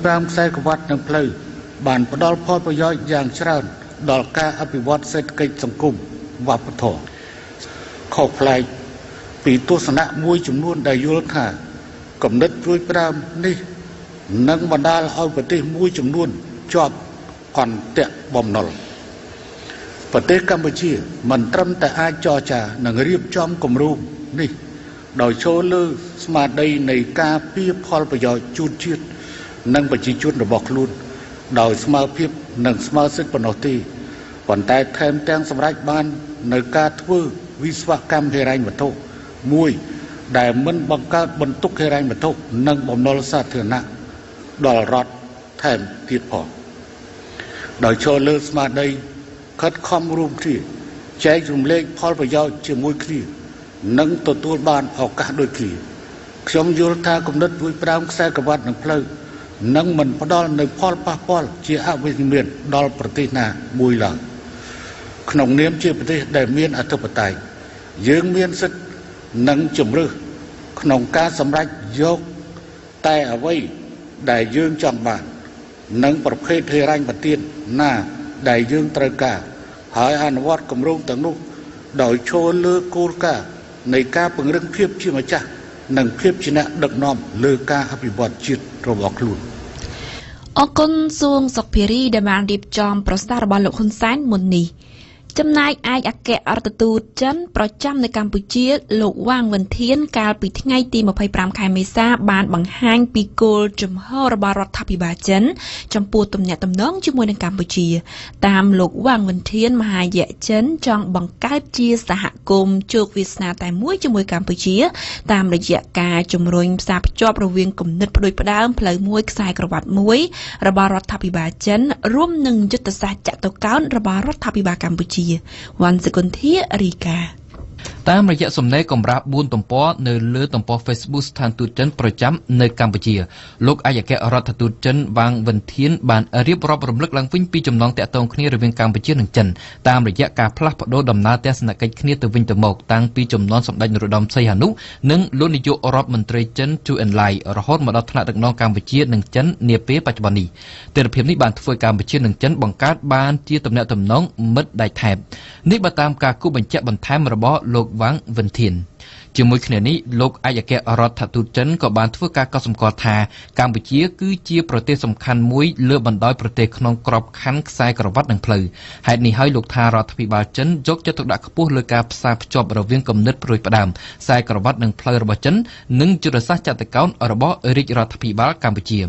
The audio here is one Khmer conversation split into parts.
ប្រាំខ្សែក្រវ៉ាត់និងផ្លូវបានផ្ដល់ផលប្រយោជន៍យ៉ាងច្រើនដល់ការអភិវឌ្ឍសេដ្ឋកិច្ចសង្គមវប្បធម៌ខុសប្លែកពីទស្សនៈមួយចំនួនដែលយល់ថាគំនិតព្រួយប្រាមនេះនឹងបណ្ដាលឲ្យប្រទេសមួយចំនួនជាប់កន្តៈបំណុលប្រទេសកម្ពុជាមិនត្រឹមតែអាចចរចានិងរៀបចំគម្រោងនេះដោយចូលលើស្មារតីនៃការពារផលប្រយោជន៍ជូនជាតិនិងប្រជាជនរបស់ខ្លួនដោយស្មើភាពនិងស្មើសិទ្ធិប៉ុណ្ណោះទេប៉ុន្តែថែមទាំងសម្រេចបាននៅការធ្វើវិស្វកម្មហិរញ្ញវត្ថុមួយដែលមិនបង្កើតបន្ទុកហិរញ្ញវត្ថុនិងបំណុលសាធារណៈដល់រដ្ឋថែមទៀតផងដោយចូលលើស្មារតីខិតខំរួមគ្នាចែករំលែកផលប្រយោជន៍ជាមួយគ្នានិងទទួលបានឱកាសដូចគ្នាខ្ញុំយល់ថាគំនិតព្រួយប្រាំខ្សែក្រវ៉ាត់និងផ្លូវនឹងមិនផ្ដល់នូវផលប៉ះពាល់ជាអវិជ្ជមានដល់ប្រទេសណាមួយឡើយក្នុងនាមជាប្រទេសដែលមានអធិបតេយ្យយើងមានសិទ្ធិនិងជំរឿសក្នុងការសម្រេចយកតែអ្វីដែលយើងចង់បាននិងប្រភេទហិរញ្ញប្បទានណាដែលយើងត្រូវការហើយអនុវត្តគម្រោងទាំងនោះដោយចូលលើគោលការណ៍នៃការពង្រឹងភាពជាម្ចាស់និងភាពជាអ្នកដឹកនាំលើការអភិវឌ្ឍជាតិរបស់ខ្លួនអរគុណសួងសុខភារីដែលបានរៀបចំប្រសាសន៍របស់លោកហ៊ុនសែនមុននេះចំណែកឯកអគ្គរដ្ឋទូតចិនប្រចាំនៅកម្ពុជាលោកវ៉ាងវិនធានកាលពីថ្ងៃទី25ខែមេសាបានបង្ហាញពីគោលជំហររបស់រដ្ឋាភិបាលចិនចំពោះទំនាក់ទំនងជាមួយនឹងកម្ពុជាតាមលោកវ៉ាងវិនធានមហាយៈចិនចង់បង្កើតជាសហគមន៍ជោគវាសនាតែមួយជាមួយកម្ពុជាតាមរយៈការជំរុញផ្សារភ្ជាប់រវាងគំនិតផ្ដួចផ្ដើមផ្លូវមួយខ្សែក្រវ៉ាត់មួយរបស់រដ្ឋាភិបាលចិនរួមនឹងយុទ្ធសាស្ត្រចតុកោណរបស់រដ្ឋាភិបាលកម្ពុជាវ៉ាន់សកុនធារីកាតាមរយៈសំណេរកម្រាស់4ទំព័រនៅលើទំព័រ Facebook ស្ថានទូតចិនប្រចាំនៅកម្ពុជាលោកឯកអគ្គរដ្ឋទូតចិនវ៉ាងវិនធានបានរៀបរាប់រំលឹកឡើងវិញពីចំណងទាក់ទងគ្នារវាងកម្ពុជានិងចិនតាមរយៈការផ្លាស់ប្តូរដំណើរទស្សនកិច្ចគ្នាទៅវិញទៅមកតាំងពីចំនួនសម្ដេចនរោត្តមសីហនុនិងលោកនាយករដ្ឋមន្ត្រីចិនជូអិនឡៃរហូតមកដល់ថ្នាក់ដឹកនាំកម្ពុជានិងចិននាពេលបច្ចុប្បន្ននេះទិដ្ឋភាពនេះបានធ្វើកម្ពុជានិងចិនបង្កើតបានជាទំនាក់ទំនងមិត្តដៃថែបនេះបើតាមការគូបញ្ជាក់បន្ថែមរបស់លោកវ៉ាងវិនធានជាមួយគ្នានេះលោកឯកអគ្គរដ្ឋទូតចិនក៏បានធ្វើការកត់សម្គាល់ថាកម្ពុជាគឺជាប្រទេសសំខាន់មួយលើបណ្ដោយប្រទេសក្នុងក្របខ័ណ្ឌខ្សែក្រវ៉ាត់និងផ្លូវហេតុនេះហើយលោកថារដ្ឋាភិបាលចិនយកចិត្តទុកដាក់ខ្ពស់លើការផ្សារភ្ជាប់រវាងគំនិតប្រួយផ្ដើមខ្សែក្រវ៉ាត់និងផ្លូវរបស់ចិននិងយុទ្ធសាស្ត្រចតុកោណរបស់រាជរដ្ឋាភិបាលកម្ពុជា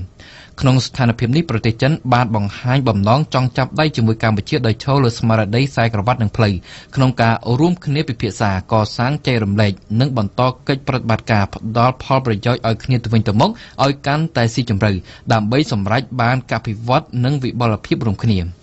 ក្នុងស្ថានភាពនេះប្រទេសចិនបានបង្ហាញបំណងចង់ចាប់ដៃជាមួយកម្ពុជាដោយឈលលើស្មារតីខ្សែក្រវ៉ាត់និងផ្លូវក្នុងការរួមគ្នាពិភាក្សាកសាងចែករំលែកនិងបន្តកិច្ចប្រតិបត្តិការផ្ដល់ផលប្រយោជន៍ឲ្យគ្នាទៅវិញទៅមកឲ្យកាន់តែស៊ីជម្រៅដើម្បីសម្រេចបានការអភិវឌ្ឍនិងវិបុលភាពរួមគ្នា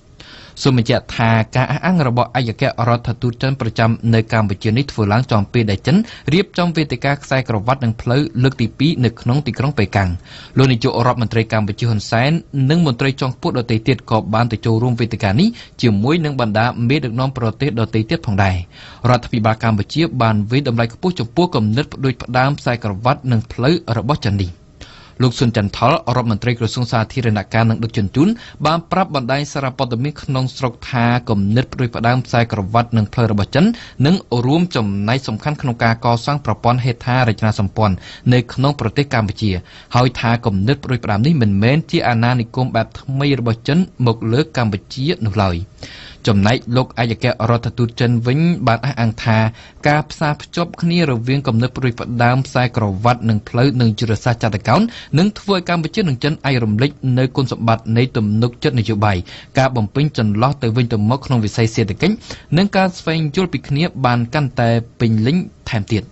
សូមបញ្ជាក់ថាការអះអាងរបស់ឯកអគ្គរដ្ឋទូតចិនប្រចាំនៅកម្ពុជានេះធ្វើឡើងចំពេលដែលចិនរៀបចំវេទិកាខ្សែក្រវ៉ាត់និងផ្លូវលើកទី2នៅក្នុងទីក្រុងប៉េកាំងលោកនាយករដ្ឋមន្ត្រីកម្ពុជាហ៊ុនសែននិងមន្ត្រីជាន់ខ្ពស់ដទៃទៀតក៏បានទៅចូលរួមវេទិកានេះជាមួយនឹងបណ្ដាមេដឹកនាំប្រទេសដទៃទៀតផងដែររដ្ឋាភិបាលកម្ពុជាបានវិតម្លៃខ្ពស់ចំពោះគំនិតផ្ដួចផ្ដើមខ្សែក្រវ៉ាត់និងផ្លូវរបស់ចិននេះលោកស៊ុនចន្ទថលរដ្ឋមន្ត្រីក្រសួងសាធារណការនិងដឹកជញ្ជូនបានប្រាប់បណ្ដាញសារព័ត៌មានក្នុងស្រុកថាគំនិតផ្ដួចផ្ដើមខ្សែក្រវ៉ាត់និងផ្លូវរបស់ចិននឹងរួមចំណែកសំខាន់ក្នុងការកសាងប្រព័ន្ធហេដ្ឋារចនាសម្ព័ន្ធនៅក្នុងប្រទេសកម្ពុជាហើយថាគំនិតផ្ដួចផ្ដើមនេះមិនមែនជាអាណានិគមបែបថ្មីរបស់ចិនមកលើកម្ពុជានោះឡើយចំណែកលោកឯកអគ្គរដ្ឋទូតចិនវិញបានអះអាងថាការផ្សារភ្ជាប់គ្នារវាងគំនិតប្រួយផ្ដើមខ្សែក្រវ៉ាត់និងផ្លូវនិងយុទ្ធសាស្ត្រចតុកោណនឹងធ្វើឲ្យកម្ពុជានិងចិនអាចរំលេចនៅគុណសម្បត្តិនៃទំនុកចិត្តនយោបាយការបំពេញចន្លោះទៅវិញទៅមកក្នុងវិស័យសេដ្ឋកិច្ចនិងការស្វែងយល់ពីគ្នាបានកាន់តែពេញលេញថែមទៀត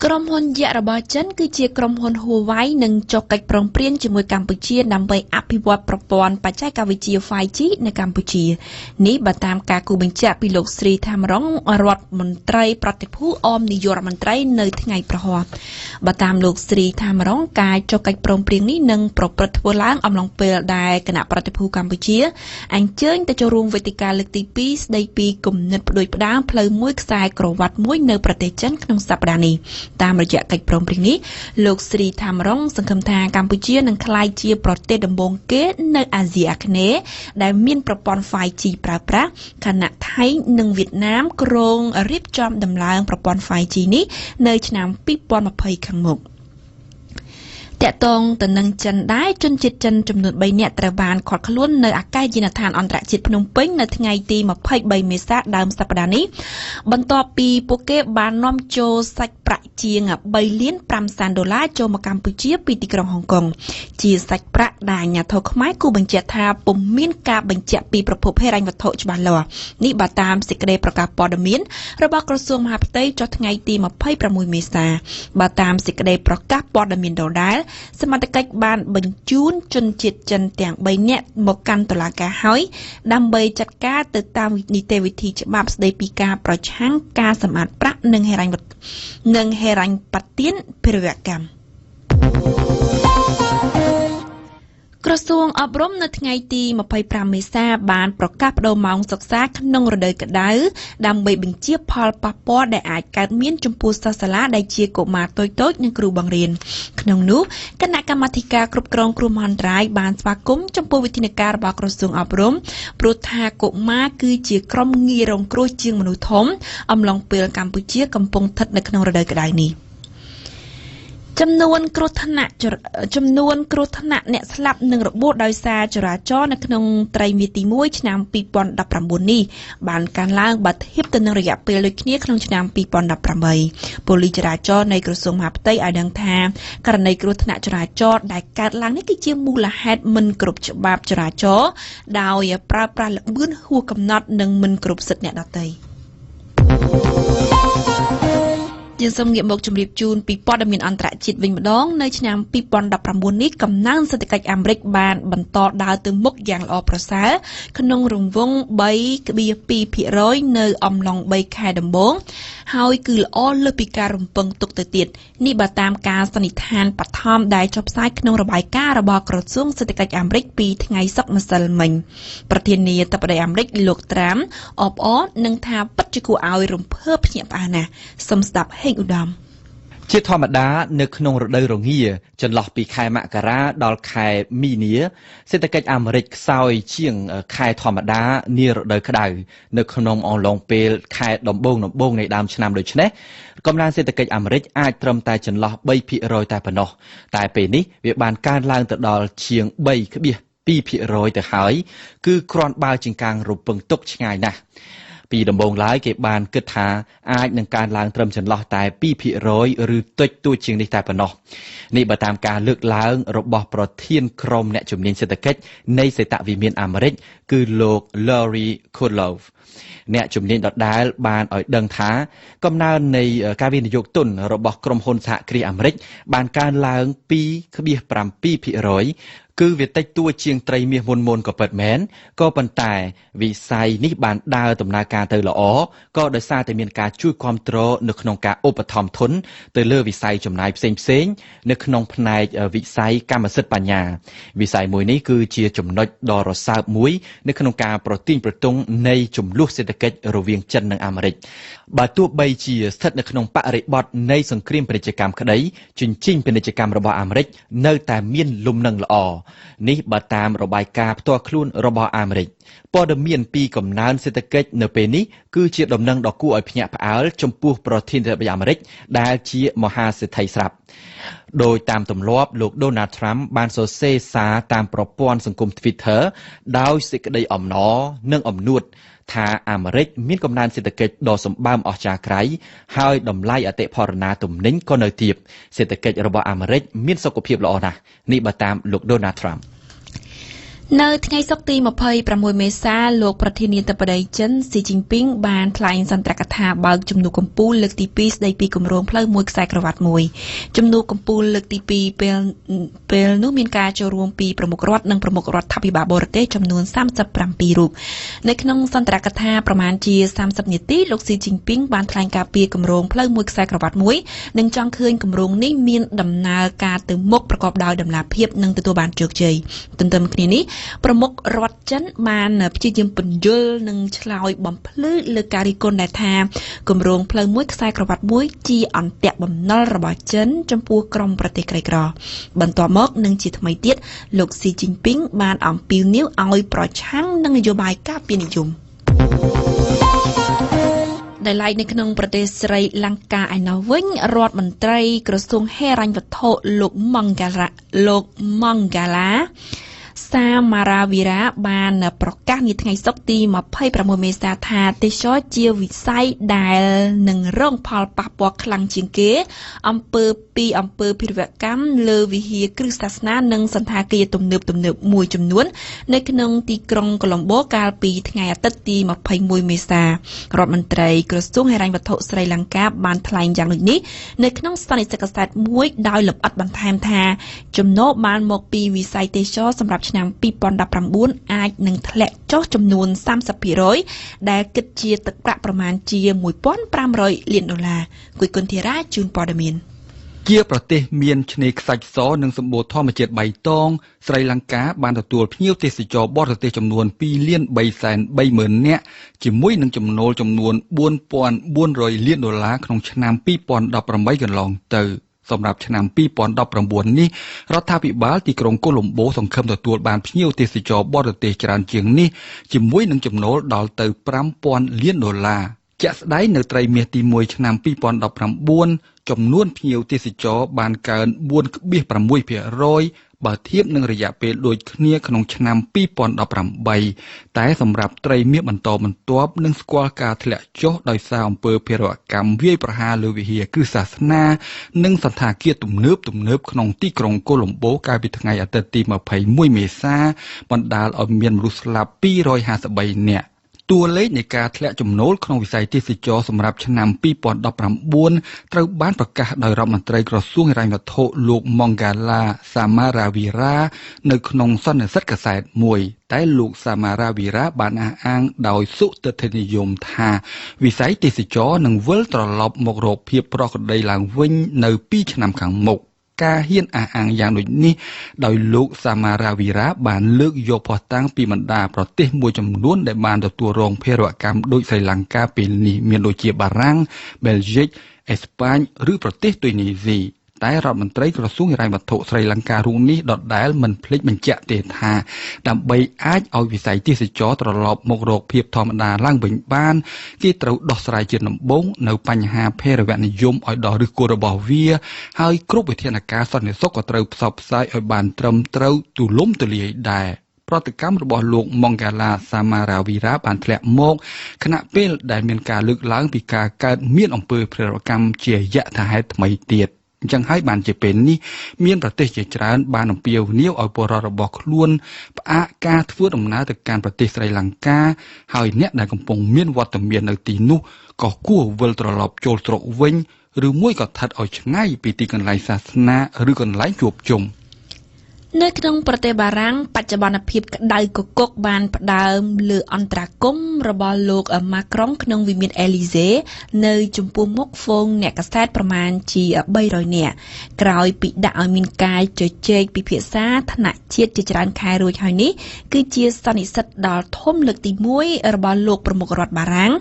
ក្រុមហ៊ុនយក្សរបស់ចិនគឺជាក្រុមហ៊ុន Huawei នឹងចុះកិច្ចព្រមព្រៀងជាមួយកម្ពុជាដើម្បីអភិវឌ្ឍប្រព័ន្ធបច្ចេកវិទ្យា 5G នៅកម្ពុជានេះបើតាមការគូបញ្ជាក់ពីលោកស្រីថាមរងរដ្ឋមន្ត្រីប្រតិភូអមនាយករដ្ឋមន្ត្រីនៅថ្ងៃប្រហ័សបើតាមលោកស្រីថាមរងការចុះកិច្ចព្រមព្រៀងនេះនឹងប្រព្រឹត្តធ្វើឡើងអំឡុងពេលដែលគណៈប្រតិភូកម្ពុជាអញ្ជើញទៅចូលរួមវេទិកាលើកទី2ស្ដីពីគំនិតផ្ដួចផ្ដើមផ្លូវមួយខ្សែក្រវ៉ាត់មួយនៅប្រទេសចិនក្នុងសប្តាហ៍នេះ តាមរយៈកិច្ចព្រមព្រៀងនេះលោកស្រីថាមរងសង្ឃឹមថាកម្ពុជានឹងក្លាយជាប្រទេសដំបូងគេនៅអាស៊ីអាគ្នេយ៍ដែលមានប្រព័ន្ធ 5G ប្រើប្រាស់ខណៈថៃនិងវៀតណាមគ្រោងរៀបចំដំឡើងប្រព័ន្ធ 5G នេះនៅឆ្នាំ2020ខាងមុខតកតងទៅនឹងចិនដែរជនជាតិចិនចំនួន3នាក់ត្រូវបានឃាត់ខ្លួននៅអាកាសយានដ្ឋានអន្តរជាតិភ្នំពេញនៅថ្ងៃទី23មេសាដើមសប្តាហ៍នេះបន្ទាប់ពីពួកគេបាននាំចូលសាច់ប្រាក់ជាង$3.5 លានចូលមកកម្ពុជាពីទីក្រុងហុងកុងជាសាច់ប្រាក់ដែលអាជ្ញាធរខ្មែរគូបញ្ជាក់ថាពុំមានការបញ្ជាក់ពីប្រភពហិរញ្ញវត្ថុច្បាស់លាស់នេះបើតាមសេចក្តីប្រកាសព័ត៌មានរបស់ក្រសួងមហាផ្ទៃចុះថ្ងៃទី26មេសាបើតាមសេចក្តីប្រកាសព័ត៌មានដដែលសមត្ថកិច្ចបានបញ្ជូនជនជាតិចិនទាំង3នាក់មកកាន់តុលាការហើយដើម្បីចាត់ការទៅតាមនីតិវិធីច្បាប់ស្តីពីការប្រឆាំងការសម្អាតប្រាក់និងហិរញ្ញប្បទានភារវកម្មក្រសួងអប់រំនៅថ្ងៃទី25មេសាបានប្រកាសប្តូរម៉ោងសិក្សាក្នុងរដូវក្តៅដើម្បីបញ្ជៀសផលប៉ះពាល់ដែលអាចកើតមានចំពោះសិស្សសាលាដែលជាកុមារតូចៗនិងគ្រូបង្រៀនក្នុងនោះគណៈកម្មាធិការគ្រប់គ្រងគ្រោះមហន្តរាយបានស្វាគមន៍ចំពោះវិធានការរបស់ក្រសួងអប់រំព្រោះថាកុមារគឺជាក្រុមងាយរងគ្រោះជាងមនុស្សធំអំឡុងពេលកម្ពុជាកំពុងស្ថិតនៅក្នុងរដូវក្តៅនេះចំនួនគ្រោះថ្នាក់អ្នកស្លាប់និងរបួសដោយសារចរាចរណ៍នៅក្នុងត្រីមាសទី1ឆ្នាំ2019នេះបានកើនឡើងបើធៀបទៅនឹងរយៈពេលដូចគ្នាក្នុងឆ្នាំ2018ប៉ូលីសចរាចរណ៍នៃក្រសួងមហាផ្ទៃឲ្យដឹងថាករណីគ្រោះថ្នាក់ចរាចរណ៍ដែលកើតឡើងនេះគឺជាមូលហេតុមិនគ្រប់ច្បាប់ចរាចរណ៍ដោយប្រើប្រាស់ល្បឿនហួសកំណត់និងមិនគ្រប់សិទ្ធិអ្នកដទៃយើងសូមងាកមកជម្រាបជូនពីព័ត៌មានអន្តរជាតិវិញម្ដងនៅឆ្នាំ2019នេះកំណើនសេដ្ឋកិច្ចអាមេរិកបានបន្តដើរទៅមុខយ៉ាងល្អប្រសើរក្នុងរង្វង់ 3.2% នៅអំឡុង3ខែដំបូងហើយគឺល្អលើសពីការរំពឹងទុកទៅទៀតនេះបើតាមការសន្និដ្ឋានបឋមដែលចុះផ្សាយក្នុងរបាយការណ៍របស់ក្រសួងសេដ្ឋកិច្ចអាមេរិកពីថ្ងៃសុក្រម្សិលមិញប្រធានាធិបតីអាមេរិកលោកត្រាំអបអរនឹងថាពិតជាគួរឲ្យរំភើបភ្ញាក់ផ្អើលណាស់សូមស្ដាប់ហេងឧត្តមជាធម្មតានៅក្នុងរដូវរងាចន្លោះពីខែមករាដល់ខែមីនាសេដ្ឋកិច្ចអាមេរិកខ្សោយជាងខែធម្មតានារដូវក្តៅនៅក្នុងអំឡុងពេលខែដំបូងនៃដើមឆ្នាំដូច្នេះកំណើនសេដ្ឋកិច្ចអាមេរិកអាចត្រឹមតែចន្លោះ 3% តែប៉ុណ្ណោះតែពេលនេះវាបានកើនឡើងទៅដល់ជាង 3.2% ទៅហើយគឺគ្រាន់បើជាងការរំពឹងទុកឆ្ងាយណាស់ពីដំបូងឡើយគេបានគិតថាអាចនឹងកើនឡើងត្រឹមចន្លោះតែ 2% ឬតិចតួចជាងនេះតែប៉ុណ្ណោះនេះបើតាមការលើកឡើងរបស់ប្រធានក្រុមអ្នកជំនាញសេដ្ឋកិច្ចនៃសេតវិមានអាមេរិកគឺលោក Larry Kudlow អ្នកជំនាញដដែលបានឲ្យដឹងថាកំណើននៃការវិនិយោគទុនរបស់ក្រុមហ៊ុនសហគ្រាសអាមេរិកបានកើនឡើង 2.7% គឺវាតិចតួចជាងត្រីមាសមុនក៏ពិតមែនក៏ប៉ុន្តែវិស័យនេះបានដើរដំណើរការទៅល្អក៏ដោយសារតែមានការជួយគាំទ្រនៅក្នុងការឧបត្ថម្ភធនទៅលើវិស័យចំណាយផ្សេងនៅក្នុងផ្នែកវិស័យកម្មសិទ្ធិបញ្ញាវិស័យមួយនេះគឺជាចំណុចដ៏រសើបមួយនៅក្នុងការប្រទាញប្រទង់នៃចំនួនសេដ្ឋកិច្ចរវាងចិននិងអាមេរិកបើទោះបីជាស្ថិតនៅក្នុងបរិបទនៃសង្គ្រាមពាណិជ្ជកម្មក្តីជញ្ជីងពាណិជ្ជកម្មរបស់អាមេរិកនៅតែមានលំនឹងល្អនេះបើតាមរបាយការណ៍ផ្ទាល់ខ្លួនរបស់អាមេរិកព័ត៌មានពីកំណើនសេដ្ឋកិច្ចនៅពេលនេះគឺជាដំណឹងដ៏គួរឲ្យភ្ញាក់ផ្អើលចំពោះប្រធានាធិបតីអាមេរិកដែលជាមហាសេដ្ឋីស្រាប់ដោយតាមទម្លាប់លោក Donald Trump បានសរសេរសារតាមប្រព័ន្ធសង្គម Twitter ដោយសេចក្តីអំណរនិងអំនួតថាអាមេរិកមានកំណើនសេដ្ឋកិច្ចដ៏សម្បើមអស្ចារ្យក្រៃហើយតម្លៃអតិផរណាទំនិញក៏នៅទាបសេដ្ឋកិច្ចរបស់អាមេរិកមានសុខភាពល្អណាស់នេះបើតាមលោក Donald Trumpនៅថ្ងៃសុក្រទី26មេសាលោកប្រធានាធិបតីចិនស៊ីជីនពីងបានថ្លែងសន្ទរកថាបើកជំនួបកម្ពុជាលើកទី2ស្ដីពីគម្រោងផ្លូវមួយខ្សែក្រវ៉ាត់មួយជំនួបកម្ពុជាលើកទី2ពេលនោះមានការចូលរួមពីប្រមុខរដ្ឋនិងប្រមុខរដ្ឋាភិបាលបរទេសចំនួន37រូបនៅក្នុងសន្ទរកថាប្រមាណជា30នាទីលោកស៊ីជីនពីងបានថ្លែងការពីគម្រោងផ្លូវមួយខ្សែក្រវ៉ាត់មួយនិងចង់ឃើញគម្រោងនេះមានដំណើរការទៅមុខប្រកបដោយតម្លាភាពនិងទទួលបានជោគជ័យទន្ទឹមគ្នានេះ ប្រមុខរដ្ឋចិនបានព្យាយាមពន្យល់និងឆ្លើយបំភ្លឺលើការរិះគន់ដែលថាគម្រោងផ្លូវមួយខ្សែក្រវ៉ាត់មួយជាអន្ទាក់បំណុលរបស់ចិនចំពោះក្រុមប្រទេសក្រីក្របន្ទាប់មកនឹងជាថ្មីទៀតលោកស៊ីជីនពីងបានអំពាវនាវឲ្យប្រឆាំងនឹងនយោបាយការពារនិយមដែលឡែកនៅក្នុងប្រទេសស្រីលង្កាឯណោះវិញរដ្ឋមន្ត្រីក្រសួងហិរញ្ញវត្ថុលោកម៉ង់កាឡាសាមារាវីរ៉ាបានប្រកាសនាថ្ងៃសុក្រទី26មេសាថាទេសចរជាវិស័យដែលនឹងរងផលប៉ះពាល់ខ្លាំងជាងគេអំពើភិរវកម្មលើវិហារគ្រឹះសាសនានិងសណ្ឋាគារទំនើបមួយចំនួននៅក្នុងទីក្រុងកូឡុំបូកាលពីថ្ងៃអាទិត្យទី21មេសារដ្ឋមន្ត្រីក្រសួងហិរញ្ញវត្ថុស្រីលង្កាបានថ្លែងយ៉ាងដូចនេះនៅក្នុងសន្និសីទកាសែតមួយដោយលម្អិតបន្ថែមថាចំណូលបានមកពីវិស័យទេសចរសម្រាប់ឆ្នាំ2019អាចនឹងធ្លាក់ចុះចំនួន 30% ដែលគិតជាទឹកប្រាក់ប្រមាណជា$1,500 លានគួយគុណធារាជូនព័ត៌មានជាប្រទេសមានឆ្នេរខ្សាច់សនិងសម្បូរធម្មជាតិបៃតងស្រីលង្កាបានទទួលភ្ញៀវទេសចរបរទេសចំនួន$2,330,000 នាក់ជាមួយនឹងចំណូលចំនួន$4,400 លានក្នុងឆ្នាំ2018កន្លងទៅសម្រាប់ឆ្នាំ2019នេះរដ្ឋាភិបាលទីក្រុងកូឡុំបូសង្ឃឹមទទួលបានភ្ញៀវទេសចរបរទេសច្រើនជាងនេះជាមួយនឹងចំណូលដល់ទៅ$5,000 លានជាក់ស្ដែងនៅត្រីមាសទី1ឆ្នាំ2019ចំនួនភ្ញៀវទេសចរបានកើន 4.6% បើធៀបនឹងរយៈពេលដូចគ្នាក្នុងឆ្នាំ2018តែសម្រាប់ត្រីមាសបន្តបន្ទាប់នឹងស្គាល់ការធ្លាក់ចុះដោយសារអំពើភិរវកម្មវាយប្រហារលើវិហារគ្រឹះសាសនានិងសណ្ឋាគារទំនើបក្នុងទីក្រុងកូឡុំបូកាលពីថ្ងៃអាទិត្យទី21មេសាបណ្ដាលឲ្យមានមនុស្សស្លាប់253នាក់តួលេខនៃការធ្លាក់ចំណូលក្នុងវិស័យទេសចរសម្រាប់ឆ្នាំ2019ត្រូវបានប្រកាសដោយរដ្ឋមន្ត្រីក្រសួងហិរញ្ញវត្ថុលោកម៉ង់កាឡាសាមារាវីរ៉ានៅក្នុងសន្និសីទកាសែតមួយតែលោកសាមារាវីរ៉ាបានអះអាងដោយសុទិដ្ឋិនិយមថាវិស័យទេសចរនឹងវិលត្រឡប់មករកភាពប្រក្រតីឡើងវិញនៅ2ឆ្នាំខាងមុខការហ៊ានអះអាងយ៉ាងដូចនេះដោយលោកសាមារាវីរ៉ាបានលើកយកភស្តុតាងពីបណ្ដាប្រទេសមួយចំនួនដែលបានទទួលរងភារវកម្មដោយស្រីលង្កាពេលនេះមានដូចជាបារាំងបែលហ្សិកអេស្ប៉ាញឬប្រទេសទុយនីស៊ីតែរដ្ឋមន្ត្រីក្រសួងហិរញ្ញវត្ថុស្រីលង្ការូបនេះដដែលមិនភ្លេចបញ្ជាក់ទេថាដើម្បីអាចឲ្យវិស័យទេសចរត្រឡប់មករកភាពធម្មតាឡើងវិញបានគេត្រូវដោះស្រាយជាដំបូងនៅបញ្ហាភេរវនិយមឲ្យដល់ឫសគល់របស់វាហើយគ្រប់វិធានការសន្តិសុខក៏ត្រូវផ្សព្វផ្សាយឲ្យបានត្រឹមត្រូវទូលំទូលាយដែរប្រតិកម្មរបស់លោកម៉ង់កាឡាសាមារាវីរ៉ាបានធ្លាក់មកខណៈពេលដែលមានការលើកឡើងពីការកើតមានអំពើភេរវកម្មជាយថាហេតុថ្មីទៀតអញ្ចឹងហើយបានជាពេលនេះមានប្រទេសជាច្រើនបានអំពាវនាវឲ្យពលរដ្ឋរបស់ខ្លួនផ្អាកការធ្វើដំណើរទៅកាន់ប្រទេសស្រីលង្កាហើយអ្នកដែលកំពុងមានវត្តមាននៅទីនោះក៏គួរវិលត្រឡប់ចូលស្រុកវិញឬមួយក៏ស្ថិតឲ្យឆ្ងាយពីទីកន្លែងសាសនាឬកន្លែងជួបជុំនៅក្នុងប្រទេសបារាំងបច្ចុប្បន្នភាពក្តៅគគុកបានផ្ដើមលើអន្តរាគមន៍របស់លោកម៉ាក្រុងក្នុងវិមានអេលីសេនៅចំពោះមុខហ្វូងអ្នកកាសែតប្រមាណជា300នាក់ក្រោយពីដាក់ឲ្យមានការជជែកពិភាក្សាថ្នាក់ជាតិជាច្រើនខែរួចហើយនេះគឺជាសន្និសីទដ៏ធំលើកទី1របស់លោកប្រមុខរដ្ឋបារាំង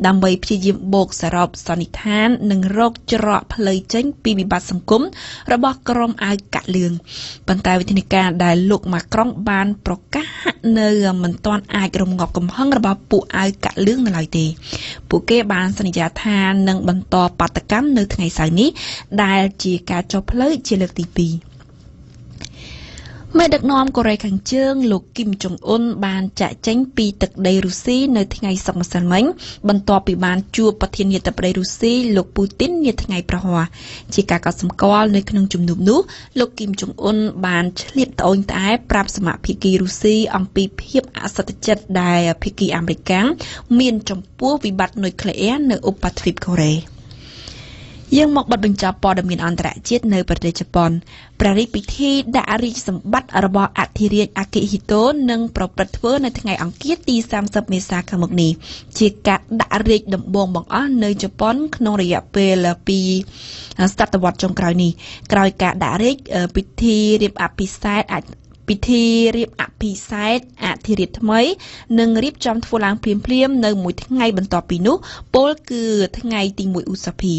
ដើម្បីព្យាយាមបូកសរុបសន្និដ្ឋាននិងរកច្រកផ្លូវចេញពីវិបត្តិសង្គមរបស់ក្រុមអាវកាក់លឿងប៉ុន្តែវិធានការដែលលោកម៉ាក្រុងបានប្រកាសហាក់នៅមិនទាន់អាចរងាប់កំហឹងរបស់ពួកអាវកាក់លឿងនៅឡើយទេពួកគេបានសន្យាថានឹងបន្តបាតកម្មនៅថ្ងៃសៅរ៍នេះដែលជាការចុះផ្លូវជាលើកទី2មេដឹកនាំកូរ៉េខាងជើងលោកគីមចុងអ៊ុនបានចាក់ចេញពីទឹកដីរុស្ស៊ីនៅថ្ងៃសុក្រម្សិលមិញបន្ទាប់ពីបានជួបប្រធានាធិបតីរុស្ស៊ីលោកពូទីននាថ្ងៃប្រហ័សជាការកត់សម្គាល់នៅក្នុងជំនុំនោះលោកគីមចុងអ៊ុនបានឆ្លៀតត្អូញត្អែប្រាប់សមាភាគីរុស្ស៊ីអំពីភាពអសន្តិចិត្តដែលភាគីអាមេរិកមានចំពោះវិបត្តិនុយក្លេអ៊ែរនៅឧបទ្វីបកូរ៉េយើងមកបិទបញ្ចប់ព័ត៌មានអន្តរជាតិនៅប្រទេសជប៉ុនព្រះរាជពិធីដាក់រាជសម្បត្តិរបស់អធិរាជអាកិហ៊ីតូនឹងប្រព្រឹត្តធ្វើនៅថ្ងៃអង្គារទី30មេសាខាងមុខនេះជាការដាក់រាជដំបូងបង្អស់នៅជប៉ុនក្នុងរយៈពេល2សតវត្សរ៍ចុងក្រោយនេះក្រោយការដាក់រាជពិធីរៀបអភិសេក ពិធីរៀបអភិសេកអធិរាជថ្មីនិងរៀបចំធ្វើឡើងភ្លាមៗនៅមួយថ្ងៃបន្ទាប់ពីនោះពលគឺថ្ងៃទី1ឧសភា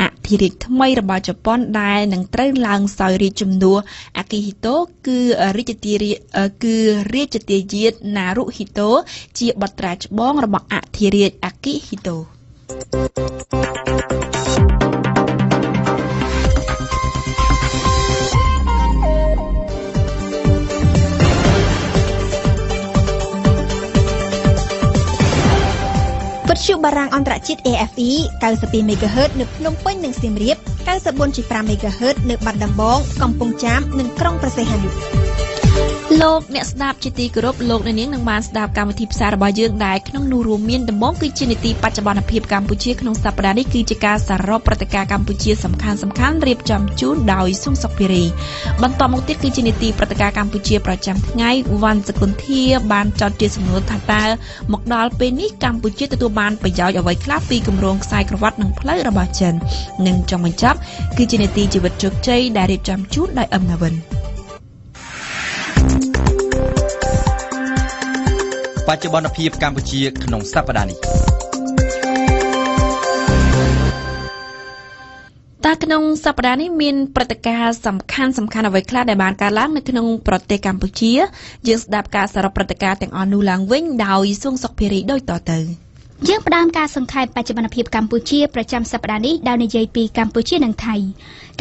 អធិរាជថ្មីរបស់ជប៉ុនដែលនឹងត្រូវឡើងសោយរាជ្យជំនួសអាគីហ៊ីតូគឺរាជទាយាទណារុហ៊ីតូជាបុត្រាច្បងរបស់អធិរាជអាគីហ៊ីតូវិទ្យុបារាំងអន្តរជាតិ AFE 92 MHz នៅភ្នំពេញនិងសៀមរាប 94.5 MHz នៅបាត់ដំបងកំពង់ចាមនិងក្រុងព្រះសីហនុលោកអ្នកស្ដាប់ជាទីគោរពលោកអ្នកនាងនឹងបានស្ដាប់កម្មវិធីផ្សាយរបស់យើងដែលក្នុងនោះរួមមានដំណងគឺជានីតិបច្ចុប្បន្នភាពកម្ពុជាក្នុងសប្តាហ៍នេះគឺជាការសរុបព្រឹត្តិការណ៍កម្ពុជាសំខាន់ៗរៀបចំជូនដោយសុងសុកភីរីបន្តមកទៀតគឺជានីតិព្រឹត្តិការណ៍កម្ពុជាប្រចាំថ្ងៃវ៉ាន់សកុនធាបានចោទជាសំណួរថាតើមកដល់ពេលនេះកម្ពុជាទទួលបានប្រយោជន៍អ្វីខ្លះពីគម្រោងខ្សែក្រវ៉ាត់និងផ្លូវរបស់ចិននិងចុងបញ្ចប់គឺជានីតិជីវិតជោគជ័យដែលរៀបចំជូនដោយអឹមណាវិនបច្ចុប្បន្នភាពកម្ពុជាក្នុងសប្តាហ៍នេះតើក្នុងសប្តាហ៍នេះមានព្រឹត្តិការណ៍សំខាន់អ្វីខ្លះដែលបានកើតឡើងនៅក្នុងប្រទេសកម្ពុជាយើងស្ដាប់ការសរុបព្រឹត្តិការណ៍ទាំងអស់នោះឡើងវិញដោយសួងសុកភីរីដូចតទៅយើងផ្ដើមការសង្ខេបបច្ចុប្បន្នភាពកម្ពុជាប្រចាំសប្តាហ៍នេះដោយនិយាយពីកម្ពុជានិងថៃ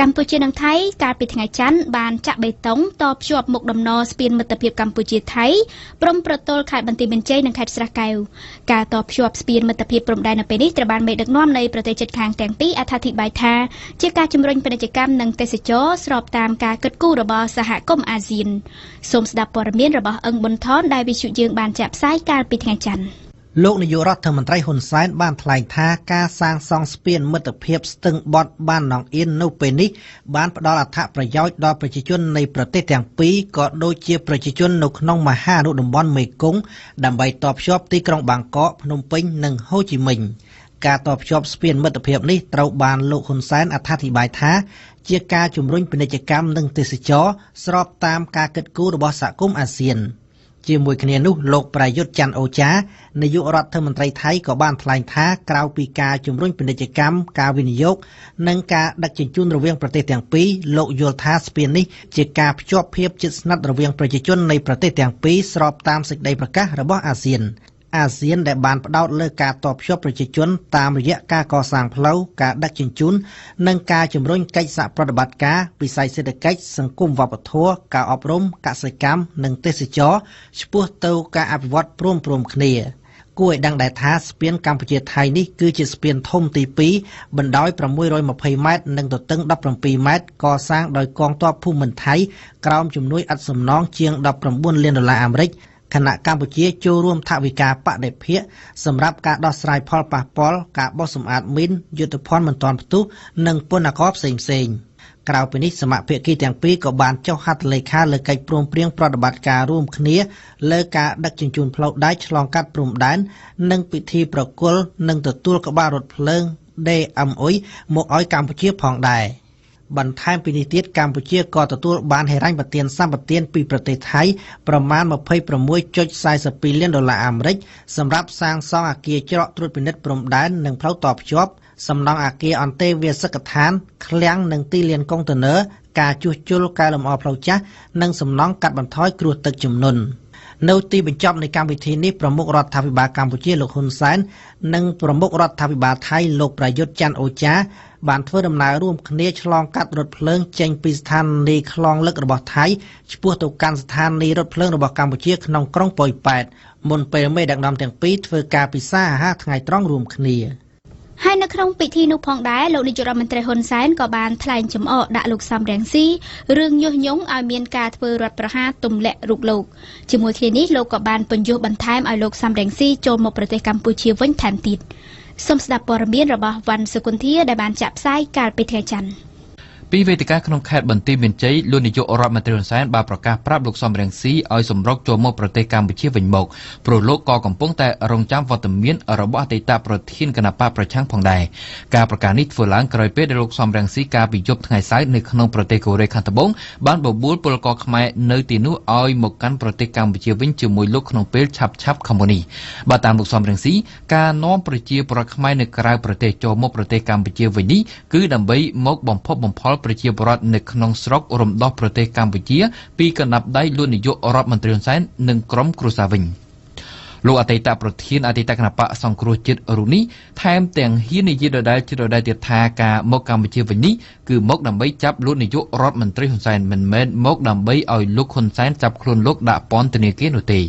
កាលពីថ្ងៃច័ន្ទបានចាក់បេតុងតភ្ជាប់មុខដំណស្ពានមិត្តភាពកម្ពុជាថៃព្រំប្រទល់ខេត្តបន្ទាយមានជ័យនិងខេត្តស្រះកែវការតភ្ជាប់ស្ពានមិត្តភាពព្រំដែននៅពេលនេះត្រូវបានមេដឹកនាំនៃប្រទេសជិតខាងទាំងពីរអត្ថាធិប្បាយថាជាការជំរុញពាណិជ្ជកម្មនិងទេសចរស្របតាមការគិតគូររបស់សហគមន៍អាស៊ានសូមស្ដាប់ព័ត៌មានរបស់អឹងប៊ុនថនដែលវិទ្យុយើងបានចាក់ផ្សាយកាលពីថ្ងៃច័ន្ទលោកនាយករដ្ឋមន្ត្រីហ៊ុនសែនបានថ្លែងថាការសាងសង់ស្ពានមិត្តភាពស្ទឹងបត់បានណងអៀននៅពេលនេះបានផ្ដល់អត្ថប្រយោជន៍ដល់ប្រជាជននៃប្រទេសទាំងពីរក៏ដូចជាប្រជាជននៅក្នុងមហាអនុតំបន់មេគង្គដើម្បីតភ្ជាប់ទីក្រុងបាងកកភ្នំពេញនិងហូជីមិញការតភ្ជាប់ស្ពានមិត្តភាពនេះត្រូវបានលោកហ៊ុនសែនអត្ថាធិប្បាយថាជាការជំរុញពាណិជ្ជកម្មនិងទេសចរស្របតាមការគិតគូររបស់សហគមន៍អាស៊ានជាមួយគ្នានោះលោកប្រយុទ្ធច័ន្ទអូចានាយករដ្ឋមន្ត្រីថៃក៏បានថ្លែងថាក្រៅពីការជំរុញពាណិជ្ជកម្មការវិនិយោគនិងការដឹកជញ្ជូនរវាងប្រទេសទាំងពីរលោកយល់ថាស្ពាននេះជាការភ្ជាប់ភាពជិតស្និទ្ធរវាងប្រជាជននៃប្រទេសទាំងពីរស្របតាមសេចក្តីប្រកាសរបស់អាស៊ានដែលបានផ្ដោតលើការតភ្ជាប់ប្រជាជនតាមរយៈការកសាងផ្លូវការដឹកជញ្ជូននិងការជំរុញកិច្ចសហប្រតិបត្តិការវិស័យសេដ្ឋកិច្ចសង្គមវប្បធម៌ការអប់រំកសិកម្មនិងទេសចរឆ្ពោះទៅការអភិវឌ្ឍព្រមគ្នាគួរឲ្យដឹងដែរថាស្ពានកម្ពុជាថៃនេះគឺជាស្ពានធំទី2បណ្ដោយ620ម៉ែត្រនិងទទឹង17ម៉ែត្រកសាងដោយកងទ័ពភូមិន្ទថៃក្រោមជំនួយឥតសំណងជាង$19 លានអាមេរិកខណៈកម្ពុជាចូលរួមថវិកាបដិភាគសម្រាប់ការដោះស្រាយផលប៉ះពាល់ការបោសសម្អាតមីនយុទ្ធភ័ណ្ឌមិនទាន់ផ្ទុះនិងពន្ធករផ្សេងក្រៅពីនេះសមាភាគីទាំងពីរក៏បានចុះហត្ថលេខាលើកិច្ចព្រមព្រៀងប្រតិបត្តិការរួមគ្នាលើការដឹកជញ្ជូនផ្លូវដែកឆ្លងកាត់ព្រំដែននិងពិធីប្រគល់និងទទួលក្បាលរថភ្លើង DMUI មកឲ្យកម្ពុជាផងដែរបន្ថែមពីនេះទៀតកម្ពុជាក៏ទទួលបានហិរញ្ញប្បទានសម្បទានពីប្រទេសថៃប្រមាណ$26.42 លានអាមេរិកសម្រាប់សាងសង់អគារច្រកត្រួតពិនិត្យព្រំដែននិងផ្លូវតភ្ជាប់សំណង់អគារអន្តេវាសិកដ្ឋានឃ្លាំងនិងទីលានកុងតឺន័រការជួសជុលកែលម្អផ្លូវចាស់និងសំណង់កាត់បន្ថយគ្រោះទឹកជំនន់នៅទីបញ្ចប់នៃកម្មវិធីនេះប្រមុខរដ្ឋាភិបាលកម្ពុជាលោកហ៊ុនសែននិងប្រមុខរដ្ឋាភិបាលថៃលោកប្រយុទ្ធច័ន្ទអូចាបានធ្វើដំណើររួមគ្នាឆ្លងកាត់រថភ្លើងចេញពីស្ថានីយ៍ខ្លងលឹករបស់ថៃឆ្ពោះទៅកាន់ស្ថានីយ៍រថភ្លើងរបស់កម្ពុជាក្នុងក្រុងប៉ោយប៉ែតមុនពេលមេដឹកនាំទាំងពីរធ្វើការពិសាអាហារថ្ងៃត្រង់រួមគ្នាហើយនៅក្នុងពិធីនោះផងដែរលោកនាយករដ្ឋមន្ត្រីហ៊ុនសែនក៏បានថ្លែងចំអកដាក់លោកសំរងស៊ីរឿងញុះញង់ឲ្យមានការធ្វើរដ្ឋប្រហារទម្លាក់រូបលោកជាមួយគ្នានេះលោកក៏បានពន្យល់បន្ថែមឲ្យលោកសំរងស៊ីចូលមកប្រទេសកម្ពុជាវិញថែមទៀតសូមស្ដាប់ព័ត៌មានរបស់វ៉ាន់សុគន្ធាដែលបានចាក់ផ្សាយកាលពីថ្ងៃច័ន្ទព ពីវេទិកាក្នុងខេត្តបន្ទាយមានជ័យលោកនាយករដ្ឋមន្ត្រីហ៊ុនសែនបានប្រកាសប្រាប់លោកសំរងស៊ីឲ្យសម្រុកចូលមកប្រទេសកម្ពុជាវិញមកព្រោះលោកក៏កំពុងតែរងចាំវត្តមានរបស់អតីតប្រធានគណបកប្រឆាំងផងដែរការប្រកាសនេះធ្វើឡើងក្រោយពេលដែលលោកសំរងស៊ីកាលពីយប់ថ្ងៃសៅរ៍នៅក្នុងប្រទេសកូរ៉េខាងត្បូងបានបបួលពលករខ្មែរនៅទីនោះឲ្យមកកាន់ប្រទេសកម្ពុជាវិញជាមួយលោកក្នុងពេលឆាប់ខាងមុននេះបើតាមលោកសំរងស៊ីការនាំប្រជាពលរដ្ឋខ្មែរនៅក្រៅប្រទេសចូលមកប្រទេសកម្ពុជាវិញនេះគឺដើម្បីមកបំផុសបំផុលប្រជាពលរដ្ឋនៅក្នុងស្រុករំដោះប្រទេសកម្ពុជាពីកណ្ដាប់ដៃលោកនាយករដ្ឋមន្ត្រីហ៊ុនសែននិងក្រុមគ្រួសារវិញលោកអតីតប្រធានអតីតគណបកសង្គ្រោះជាតិរូនេះថែមទាំងហ៊ាននិយាយដដែលទៀតថាការមកកម្ពុជាវិញនេះគឺមកដើម្បីចាប់លោកនាយករដ្ឋមន្ត្រីហ៊ុនសែនមិនមែនមកដើម្បីឲ្យលោកហ៊ុនសែនចាប់ខ្លួនលោកដាក់ពន្ធនាគារនោះទេ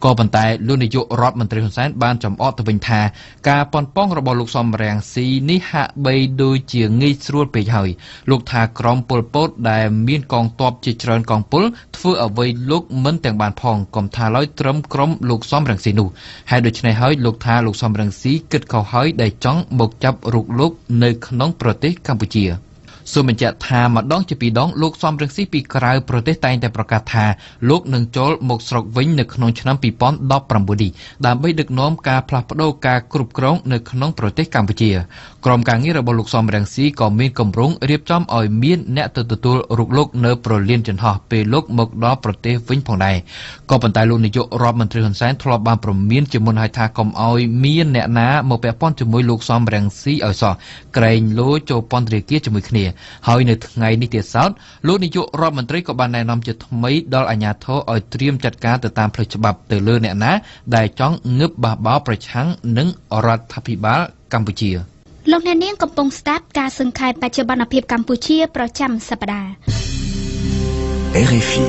ក៏ប៉ុន្តែលោកនាយករដ្ឋមន្ត្រីហ៊ុនសែនបានចំអកទៅវិញថាការប៉ុនប៉ងរបស់លោកសំរងស៊ីនេះហាក់បីដូចជាងាយស្រួលពេកហើយលោកថាក្រុមពលពតដែលមានកងទ័ពជាច្រើនកងពលធ្វើអ្វីលោកមិនទាំងបានផងកុំថាឡើយត្រឹមក្រុមលោកសំរងស៊ីនោះហើយដូច្នេះហើយលោកថាលោកសំរងស៊ីគិតខុសហើយដែលចង់មកចាប់រូបលោកនៅក្នុងប្រទេសកម្ពុជាសូមបញ្ជាក់ថាម្ដងជាពីរដងលោកសំរងស៊ីពីក្រៅប្រទេសតែងតែប្រកាសថាលោកនឹងចូលមកស្រុកវិញនៅក្នុងឆ្នាំ2019នេះដើម្បីដឹកនាំការផ្លាស់ប្តូរការគ្រប់គ្រងនៅក្នុងប្រទេសកម្ពុជាក្រុមការងាររបស់លោកសំរងស៊ីក៏មានគម្រោងរៀបចំឲ្យមានអ្នកទៅទទួលរូបលោកនៅប្រលានចន្ទោះពេលលោកមកដល់ប្រទេសវិញផងដែរក៏ប៉ុន្តែលោកនាយករដ្ឋមន្ត្រីហ៊ុនសែនធ្លាប់បានព្រមានជាមុនហើយថាកុំឲ្យមានអ្នកណាមកពាក់ព័ន្ធជាមួយលោកសំរងស៊ីឲ្យសោះក្រែងលោចូលពន្ធនាគារជាមួយគ្នាហើយនៅថ្ងៃនេះទៀតសោតលោកនាយករដ្ឋមន្ត្រីក៏បានណែនាំជាថ្មីដល់អាជ្ញាធរឲ្យត្រៀមចាត់ការទៅតាមផ្លូវច្បាប់ទៅលើអ្នកណាដែលចង់ងើបបះបោរប្រឆាំងនឹងរដ្ឋាភិបាលកម្ពុជាលោកអ្នកនាងកំពុងស្ដាប់ការសង្ខេបបច្ចុប្បន្នភាពកម្ពុជាប្រចាំសប្តាហ៍ RFI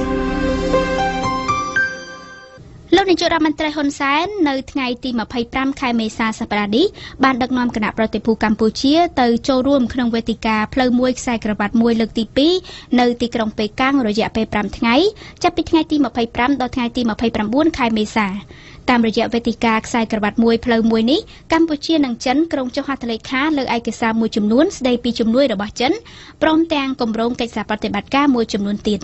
លោកនាយករដ្ឋមន្ត្រីហ៊ុនសែននៅថ្ងៃទី25ខែមេសាសប្តាហ៍នេះបានដឹកនាំគណៈប្រតិភូកម្ពុជាទៅចូលរួមក្នុងវេទិកាផ្លូវមួយខ្សែក្រវ៉ាត់មួយលើកទី2នៅទីក្រុងប៉េកាំងរយៈពេល5ថ្ងៃចាប់ពីថ្ងៃទី25ដល់ថ្ងៃទី29ខែមេសាតាមរយៈវេទិកាខ្សែក្រវ៉ាត់មួយផ្លូវមួយនេះកម្ពុជានិងចិនក្រុងចុះហត្ថលេខាលើឯកសារមួយចំនួនស្ដីពីជំនួយរបស់ចិនព្រមទាំងគម្រោងកិច្ចសហប្រតិបត្តិការមួយចំនួនទៀត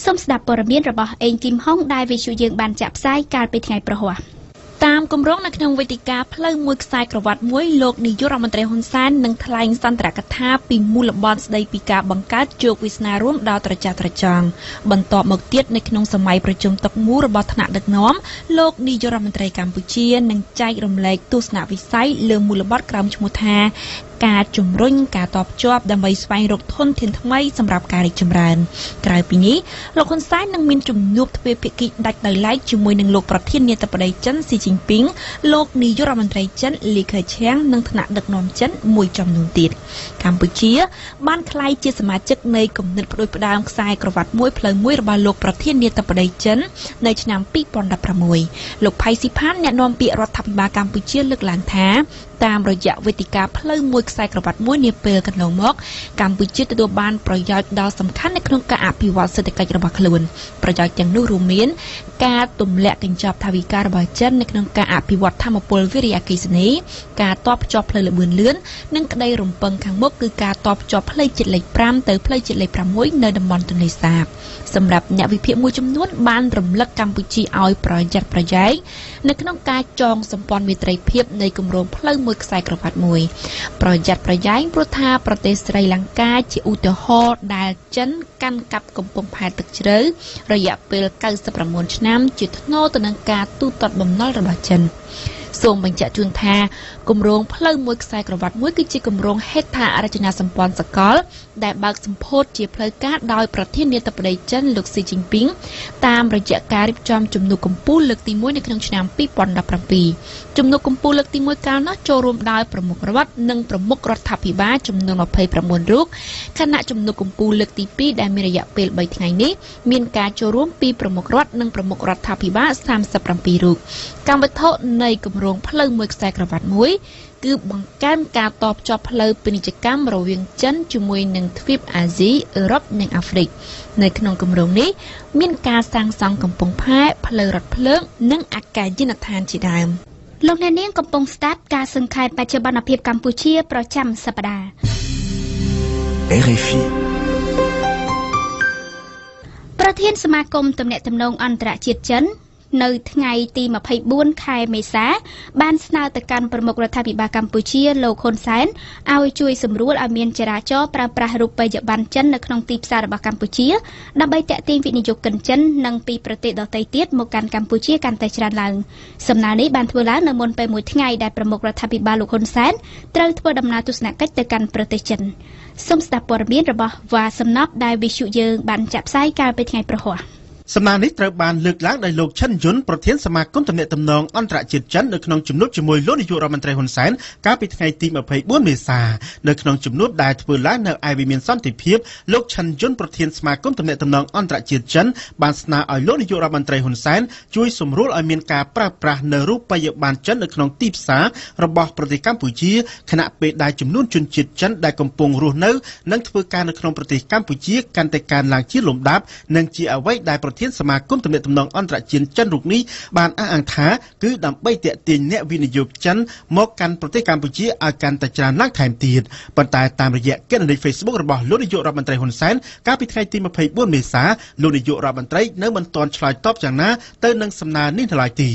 សូមស្ដាប់ព័ត៌មានរបស់អេងគីមហុងដែលវិទ្យុយើងបានចាក់ផ្សាយកាលពីថ្ងៃព្រហស្បតិ៍តាមគម្រោងនៅក្នុងវេទិកាផ្លូវមួយខ្សែក្រវ៉ាត់មួយលោកនាយករដ្ឋមន្ត្រីហ៊ុនសែននឹងថ្លែងសន្ទរកថាពីមូលបត្រស្ដីពីការបង្កើតជោគវាសនារួមដល់ត្រចះត្រចង់បន្ទាប់មកទៀតនៅក្នុងសម័យប្រជុំតុមូលរបស់ថ្នាក់ដឹកនាំលោកនាយករដ្ឋមន្ត្រីកម្ពុជានឹងចែករំលែកទស្សនវិស័យលើមូលបត្រក្រោមឈ្មោះថាការជំរុញការតបជាប់ដើម្បីស្វែងរកធនធានថ្មីសម្រាប់ការរីកចម្រើនក្រៅពីនេះលោកហ៊ុនសែននឹងមានជំនួបទ្វេភាគីដាច់ដោយឡែកជាមួយនឹងលោកប្រធានាធិបតីចិនស៊ីជីនពីងលោកនាយករដ្ឋមន្ត្រីចិនលីខឺឈៀងនិងថ្នាក់ដឹកនាំចិនមួយចំនួនទៀតកម្ពុជាបានក្លាយជាសមាជិកនៃគំនិតផ្ដួចផ្ដើមខ្សែក្រវ៉ាត់មួយផ្លូវមួយរបស់លោកប្រធានាធិបតីចិននៅឆ្នាំ2016លោកផៃស៊ីផានអ្នកនាំពាក្យរដ្ឋាភិបាលកម្ពុជាលើកឡើងថាតាមរយៈវេទិកាផ្លូវមួយខ្សែក្រវ៉ាត់មួយនាពេលកន្លងមកកម្ពុជាទទួលបានប្រយោជន៍ដ៏សំខាន់នៅក្នុងការអភិវឌ្ឍសេដ្ឋកិច្ចរបស់ខ្លួនប្រយោជន៍ទាំងនោះរួមមានការទម្លាក់កញ្ចប់ថវិការបស់ចិននៅក្នុងការអភិវឌ្ឍថាមពលវិរិយអគ្គិសនីការតភ្ជាប់ផ្លូវល្បឿនលឿននិងក្តីរំពឹងខាងមុខគឺការតភ្ជាប់ផ្លូវជាតិលេខ5ទៅផ្លូវជាតិលេខ6នៅតំបន់ទន្លេសាបសម្រាប់អ្នកវិភាគមួយចំនួនបានរំលឹកកម្ពុជាឲ្យប្រយ័ត្នប្រយែងនៅក្នុងការចងសម្ព័ន្ធមេត្រីភាពនៃគម្រោងផ្លូវមួយខ្សែក្រវ៉ាត់មួយប្រយ័ត្នប្រយែងព្រោះថាប្រទេសស្រីលង្កាជាឧទាហរណ៍ដែលចិនកាន់កាប់កំពង់ផែទឹកជ្រៅរយៈពេល99ឆ្នាំជាថ្នូរទៅនឹងការទូទាត់បំណុលរបស់ចិនសូមបញ្ជាក់ជូនថាគម្រោងផ្លូវមួយខ្សែក្រវ៉ាត់មួយគឺជាគម្រោងហេដ្ឋារចនាសម្ព័ន្ធសកលដែលបើកសម្ពោធជាផ្លូវការដោយប្រធានាធិបតីចិនលោកស៊ីជីនពីងតាមរយៈការរៀបចំជំនួបកម្ពុជាលើកទី1នៅក្នុងឆ្នាំ2017ជំនួបកម្ពុជាលើកទី1កាលនោះចូលរួមដោយប្រមុខរដ្ឋនិងប្រមុខរដ្ឋាភិបាលចំនួន29រូបខណៈជំនួបកម្ពុជាលើកទី2ដែលមានរយៈពេល3ថ្ងៃនេះមានការចូលរួមពីប្រមុខរដ្ឋនិងប្រមុខរដ្ឋាភិបាល37រូបកម្មវិធីនៃគម្រោងផ្លូវមួយខ្សែក្រវ៉ាត់មួយគឺបង្កើនការតភ្ជាប់ផ្លូវពាណិជ្ជកម្មរវាងចិនជាមួយនឹងទ្វីបអាស៊ីអឺរ៉ុបនិងអាហ្វ្រិកនៅក្នុងគម្រោងនេះមានការសាងសង់កំពង់ផែផ្លូវរថភ្លើងនិងអាកាសយានដ្ឋានជាដើមលោកអ្នកនាងកំពុងស្ដាប់ការសង្ខេបបច្ចុប្បន្នភាពកម្ពុជាប្រចាំសប្តាហ៍ RFI ប្រធានសមាគមទំនាក់ទំនងអន្តរជាតិចិននៅថ្ងៃទី24ខែមេសាបានស្នើទៅកាន់ប្រមុខរដ្ឋាភិបាលកម្ពុជាលោកហ៊ុនសែនឲ្យជួយសម្រួលឲ្យមានចរាចរណ៍ប្រើប្រាស់រូបិយប័ណ្ណចិននៅក្នុងទីផ្សាររបស់កម្ពុជាដើម្បីទាក់ទាញវិនិយោគិនចិននិងពីប្រទេសដទៃទៀតមកកាន់កម្ពុជាកាន់តែច្រើនឡើងសំណើនេះបានធ្វើឡើងនៅមុនពេលមួយថ្ងៃដែលប្រមុខរដ្ឋាភិបាលលោកហ៊ុនសែនត្រូវធ្វើដំណើរទស្សនកិច្ចទៅកាន់ប្រទេសចិនសូមស្ដាប់ព័ត៌មានរបស់វ៉ាសំណប់ដែលវិទ្យុយើងបានចាក់ផ្សាយកាលពីថ្ងៃប្រហ័សសំណើនេះត្រូវបានលើកឡើងដោយលោកឈិនយុនប្រធានសមាគមទំនាក់ទំនងអន្តរជាតិចិននៅក្នុងជំនួបជាមួយលោកនាយករដ្ឋមន្ត្រីហ៊ុនសែនកាលពីថ្ងៃទី24មេសានៅក្នុងជំនួបដែលធ្វើឡើងនៅឯវិមានសន្តិភាពលោកឈិនយុនប្រធានសមាគមទំនាក់ទំនងអន្តរជាតិចិនបានស្នើឲ្យលោកនាយករដ្ឋមន្ត្រីហ៊ុនសែនជួយសម្រួលឲ្យមានការប្រើប្រាស់នៅរូបិយប័ណ្ណចិននៅក្នុងទីផ្សាររបស់ប្រទេសកម្ពុជាខណៈពេលដែលចំនួនជនជាតិចិនដែលកំពុងរស់នៅនិងធ្វើការនៅក្នុងប្រទេសកម្ពុជាកាន់តែកើនឡើងជាលំដាប់និងជាអ្វីដែលប្រធានសមាគមទំនាក់ទំនងអន្តរជាតិចិនរូបនេះបានអះអាងថាគឺដើម្បីទាក់ទាញអ្នកវិនិយោគចិនមកកាន់ប្រទេសកម្ពុជាឲ្យកាន់តែច្រើនឡើងថែមទៀតប៉ុន្តែតាមរយៈគណនី Facebook របស់លោកនាយករដ្ឋមន្ត្រីហ៊ុនសែនកាលពីថ្ងៃទី24មេសាលោកនាយករដ្ឋមន្ត្រីនៅមិនទាន់ឆ្លើយតបយ៉ាងណាទៅនឹងសំណើនេះនៅឡើយទេ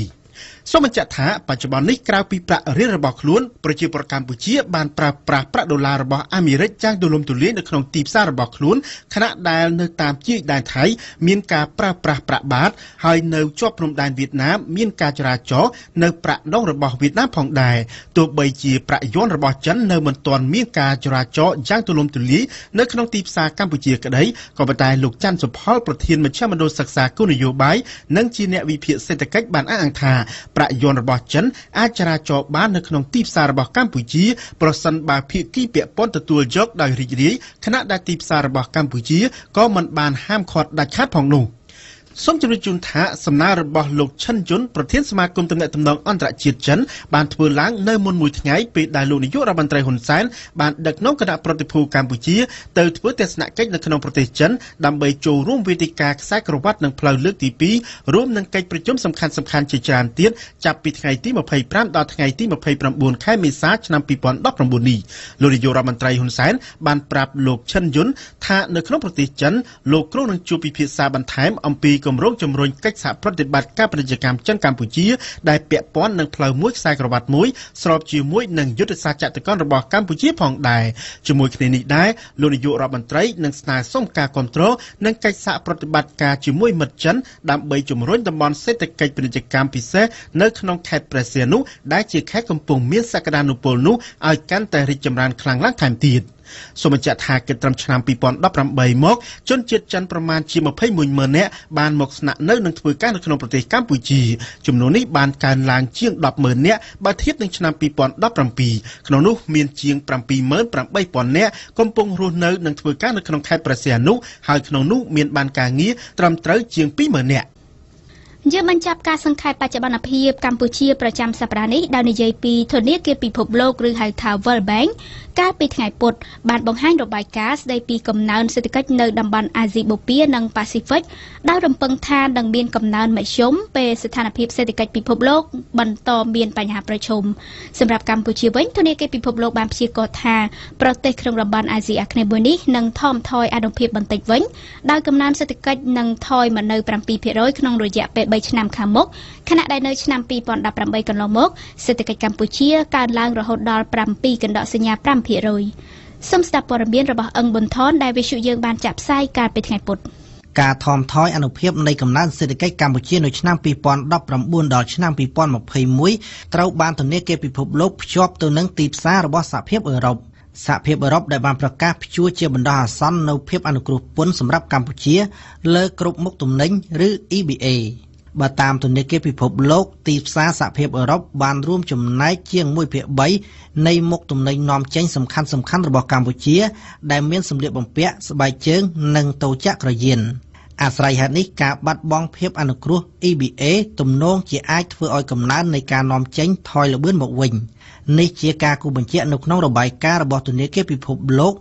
សូមបញ្ជាក់ថាបច្ចុប្បន្ននេះក្រៅពីប្រាក់រៀលរបស់ខ្លួនប្រជាពលរដ្ឋកម្ពុជាបានប្រើប្រាស់ប្រាក់ដុល្លាររបស់អាមេរិកយ៉ាងទូលំទូលាយនៅក្នុងទីផ្សាររបស់ខ្លួនខណៈដែលនៅតាមជាយដែនថៃមានការប្រើប្រាស់ប្រាក់បាតហើយនៅជាប់ព្រំដែនវៀតណាមមានការចរាចរណ៍នៅប្រាក់ដុងរបស់វៀតណាមផងដែរទោះបីជាប្រាក់យួនរបស់ចិននៅមិនទាន់មានការចរាចរណ៍យ៉ាងទូលំទូលាយនៅក្នុងទីផ្សារកម្ពុជាក្តីក៏ប៉ុន្តែលោកច័ន្ទសុផលប្រធានមជ្ឈមណ្ឌលសិក្សាគោលនយោបាយនិងជាអ្នកវិភាគសេដ្ឋកិច្ចបានអះអាងថាប្រាក់យន្តរបស់ចិនអាចចរាចរបាននៅក្នុងទីផ្សាររបស់កម្ពុជាប្រសិនបើភាគីពាក់ព័ន្ធទទួលយកដោយរីករាយខណៈដែលទីផ្សាររបស់កម្ពុជាក៏មិនបានហាមឃាត់ដាច់ខាតផងនោះសូមជម្រាបជូនថាសំណើរបស់លោកឈិនយុនប្រធានសមាគមទំនាក់ទំនងអន្តរជាតិចិនបានធ្វើឡើងនៅមុនមួយថ្ងៃពេលដែលលោកនាយករដ្ឋមន្ត្រីហ៊ុនសែនបានដឹកនាំគណៈប្រតិភូកម្ពុជាទៅធ្វើទស្សនកិច្ចនៅក្នុងប្រទេសចិនដើម្បីចូលរួមវេទិកាខ្សែក្រវ៉ាត់និងផ្លូវលើកទី2រួមនឹងកិច្ចប្រជុំសំខាន់ៗជាច្រើនទៀតចាប់ពីថ្ងៃទី25ដល់ថ្ងៃទី29ខែមេសាឆ្នាំ2019នេះលោកនាយករដ្ឋមន្ត្រីហ៊ុនសែនបានប្រាប់លោកឈិនយុនថានៅក្នុងប្រទេសចិនលោកគ្រោងនឹងជួបពិភាក្សាបន្ថែមអំពីគម្រោងជំរុញកិច្ចសហប្រតិបត្តិការពាណិជ្ជកម្មចិនកម្ពុជាដែលពាក់ព័ន្ធនឹងផ្លូវមួយខ្សែក្រវ៉ាត់មួយស្របជាមួយនឹងយុទ្ធសាស្ត្រចតុកោណរបស់កម្ពុជាផងដែរជាមួយគ្នានេះដែរលោកនាយករដ្ឋមន្ត្រីនឹងស្នើសុំការគាំទ្រនិងកិច្ចសហប្រតិបត្តិការជាមួយមិត្តចិនដើម្បីជំរុញតំបន់សេដ្ឋកិច្ចពាណិជ្ជកម្មពិសេសនៅក្នុងខេត្តព្រះសីហនុដែលជាខេត្តកំពុងមានសក្តានុពលនោះឲ្យកាន់តែរីកចម្រើនខ្លាំងឡើងថែមទៀតសូមបញ្ជាក់ថាគិតត្រឹមឆ្នាំ2018មកជនជាតិចិនប្រមាណជា210,000 នាក់បានមកស្នាក់នៅនិងធ្វើការនៅក្នុងប្រទេសកម្ពុជាចំនួននេះបានកើនឡើងជាង10,000 នាក់បើធៀបនឹងឆ្នាំ2017ក្នុងនោះមានជាង78,000 នាក់កំពុងរស់នៅនិងធ្វើការនៅក្នុងខេត្តព្រះសីហនុហើយក្នុងនោះមានបានការងារត្រឹមត្រូវជាង20,000 នាក់យើងបញ្ចប់ការសង្ខេបបច្ចុប្បន្នភាពកម្ពុជាប្រចាំសប្តាហ៍នេះដោយនិយាយពីធនាគារពិភពលោកឬហៅថា World Bank កាលពីថ្ងៃពុធបានបង្ហាញរបាយការណ៍ស្ដីពីកំណើនសេដ្ឋកិច្ចនៅតំបន់អាស៊ីបូព៌ានិងប៉ាស៊ីហ្វិកដោយរំពឹងថានឹងមានកំណើនមធ្យមពេលស្ថានភាពសេដ្ឋកិច្ចពិភពលោកបន្តមានបញ្ហាប្រឈមសម្រាប់កម្ពុជាវិញធនាគារពិភពលោកបានព្យាករណ៍ថាប្រទេសក្នុងតំបន់អាស៊ីអាគ្នេយ៍មួយនេះនឹងថមថយអានុភាពបន្តិចវិញដោយកំណើនសេដ្ឋកិច្ចនឹងថយមកនៅ 7% ក្នុងរយៈពេល3ឆ្នាំខាងមុខខណៈដែលនៅឆ្នាំ2018កន្លងមកសេដ្ឋកិច្ចកម្ពុជាកើនឡើងរហូតដល់7កណ្ដកសញ្ញា 5%សូមស្ដាប់ព័ត៌មានរបស់អឹងប៊ុនថនដែលវិទ្យុយើងបានចាក់ផ្សាយកាលពីថ្ងៃពុធការថមថយអនុភាពនៃកំណើនសេដ្ឋកិច្ចកម្ពុជានៅឆ្នាំ2019ដល់ឆ្នាំ2021ត្រូវបានធនាគារពិភពលោកភ្ជាប់ទៅនឹងទីផ្សាររបស់សហភាពអឺរ៉ុបសហភាពអឺរ៉ុបដែលបានប្រកាសព្យួរជាបណ្ដោះអាសន្ននៅភាពអនុគ្រោះពន្ធសម្រាប់កម្ពុជាលើគ្រប់មុខទំនិញឬ EBA បើតាមធនាគារពិភពលោកទីផ្សារសហភាពអឺរ៉ុបបានរួមចំណែកជាង 1/3 នៃមុខទំនិញនាំចេញសំខាន់ៗរបស់កម្ពុជាដែលមានសម្លៀកបំពាក់ស្បែកជើងនិងតូចចក្រយានអាស្រ័យហេតុនេះការបាត់បង់ភាពអនុគ្រោះ EBA ទំនងជាអាចធ្វើឲ្យកំណើននៃការនាំចេញថយល្បឿនមកវិញនេះជាការគូបញ្ជាក់នៅក្នុងរបាយការណ៍របស់ធនាគារពិភពលោក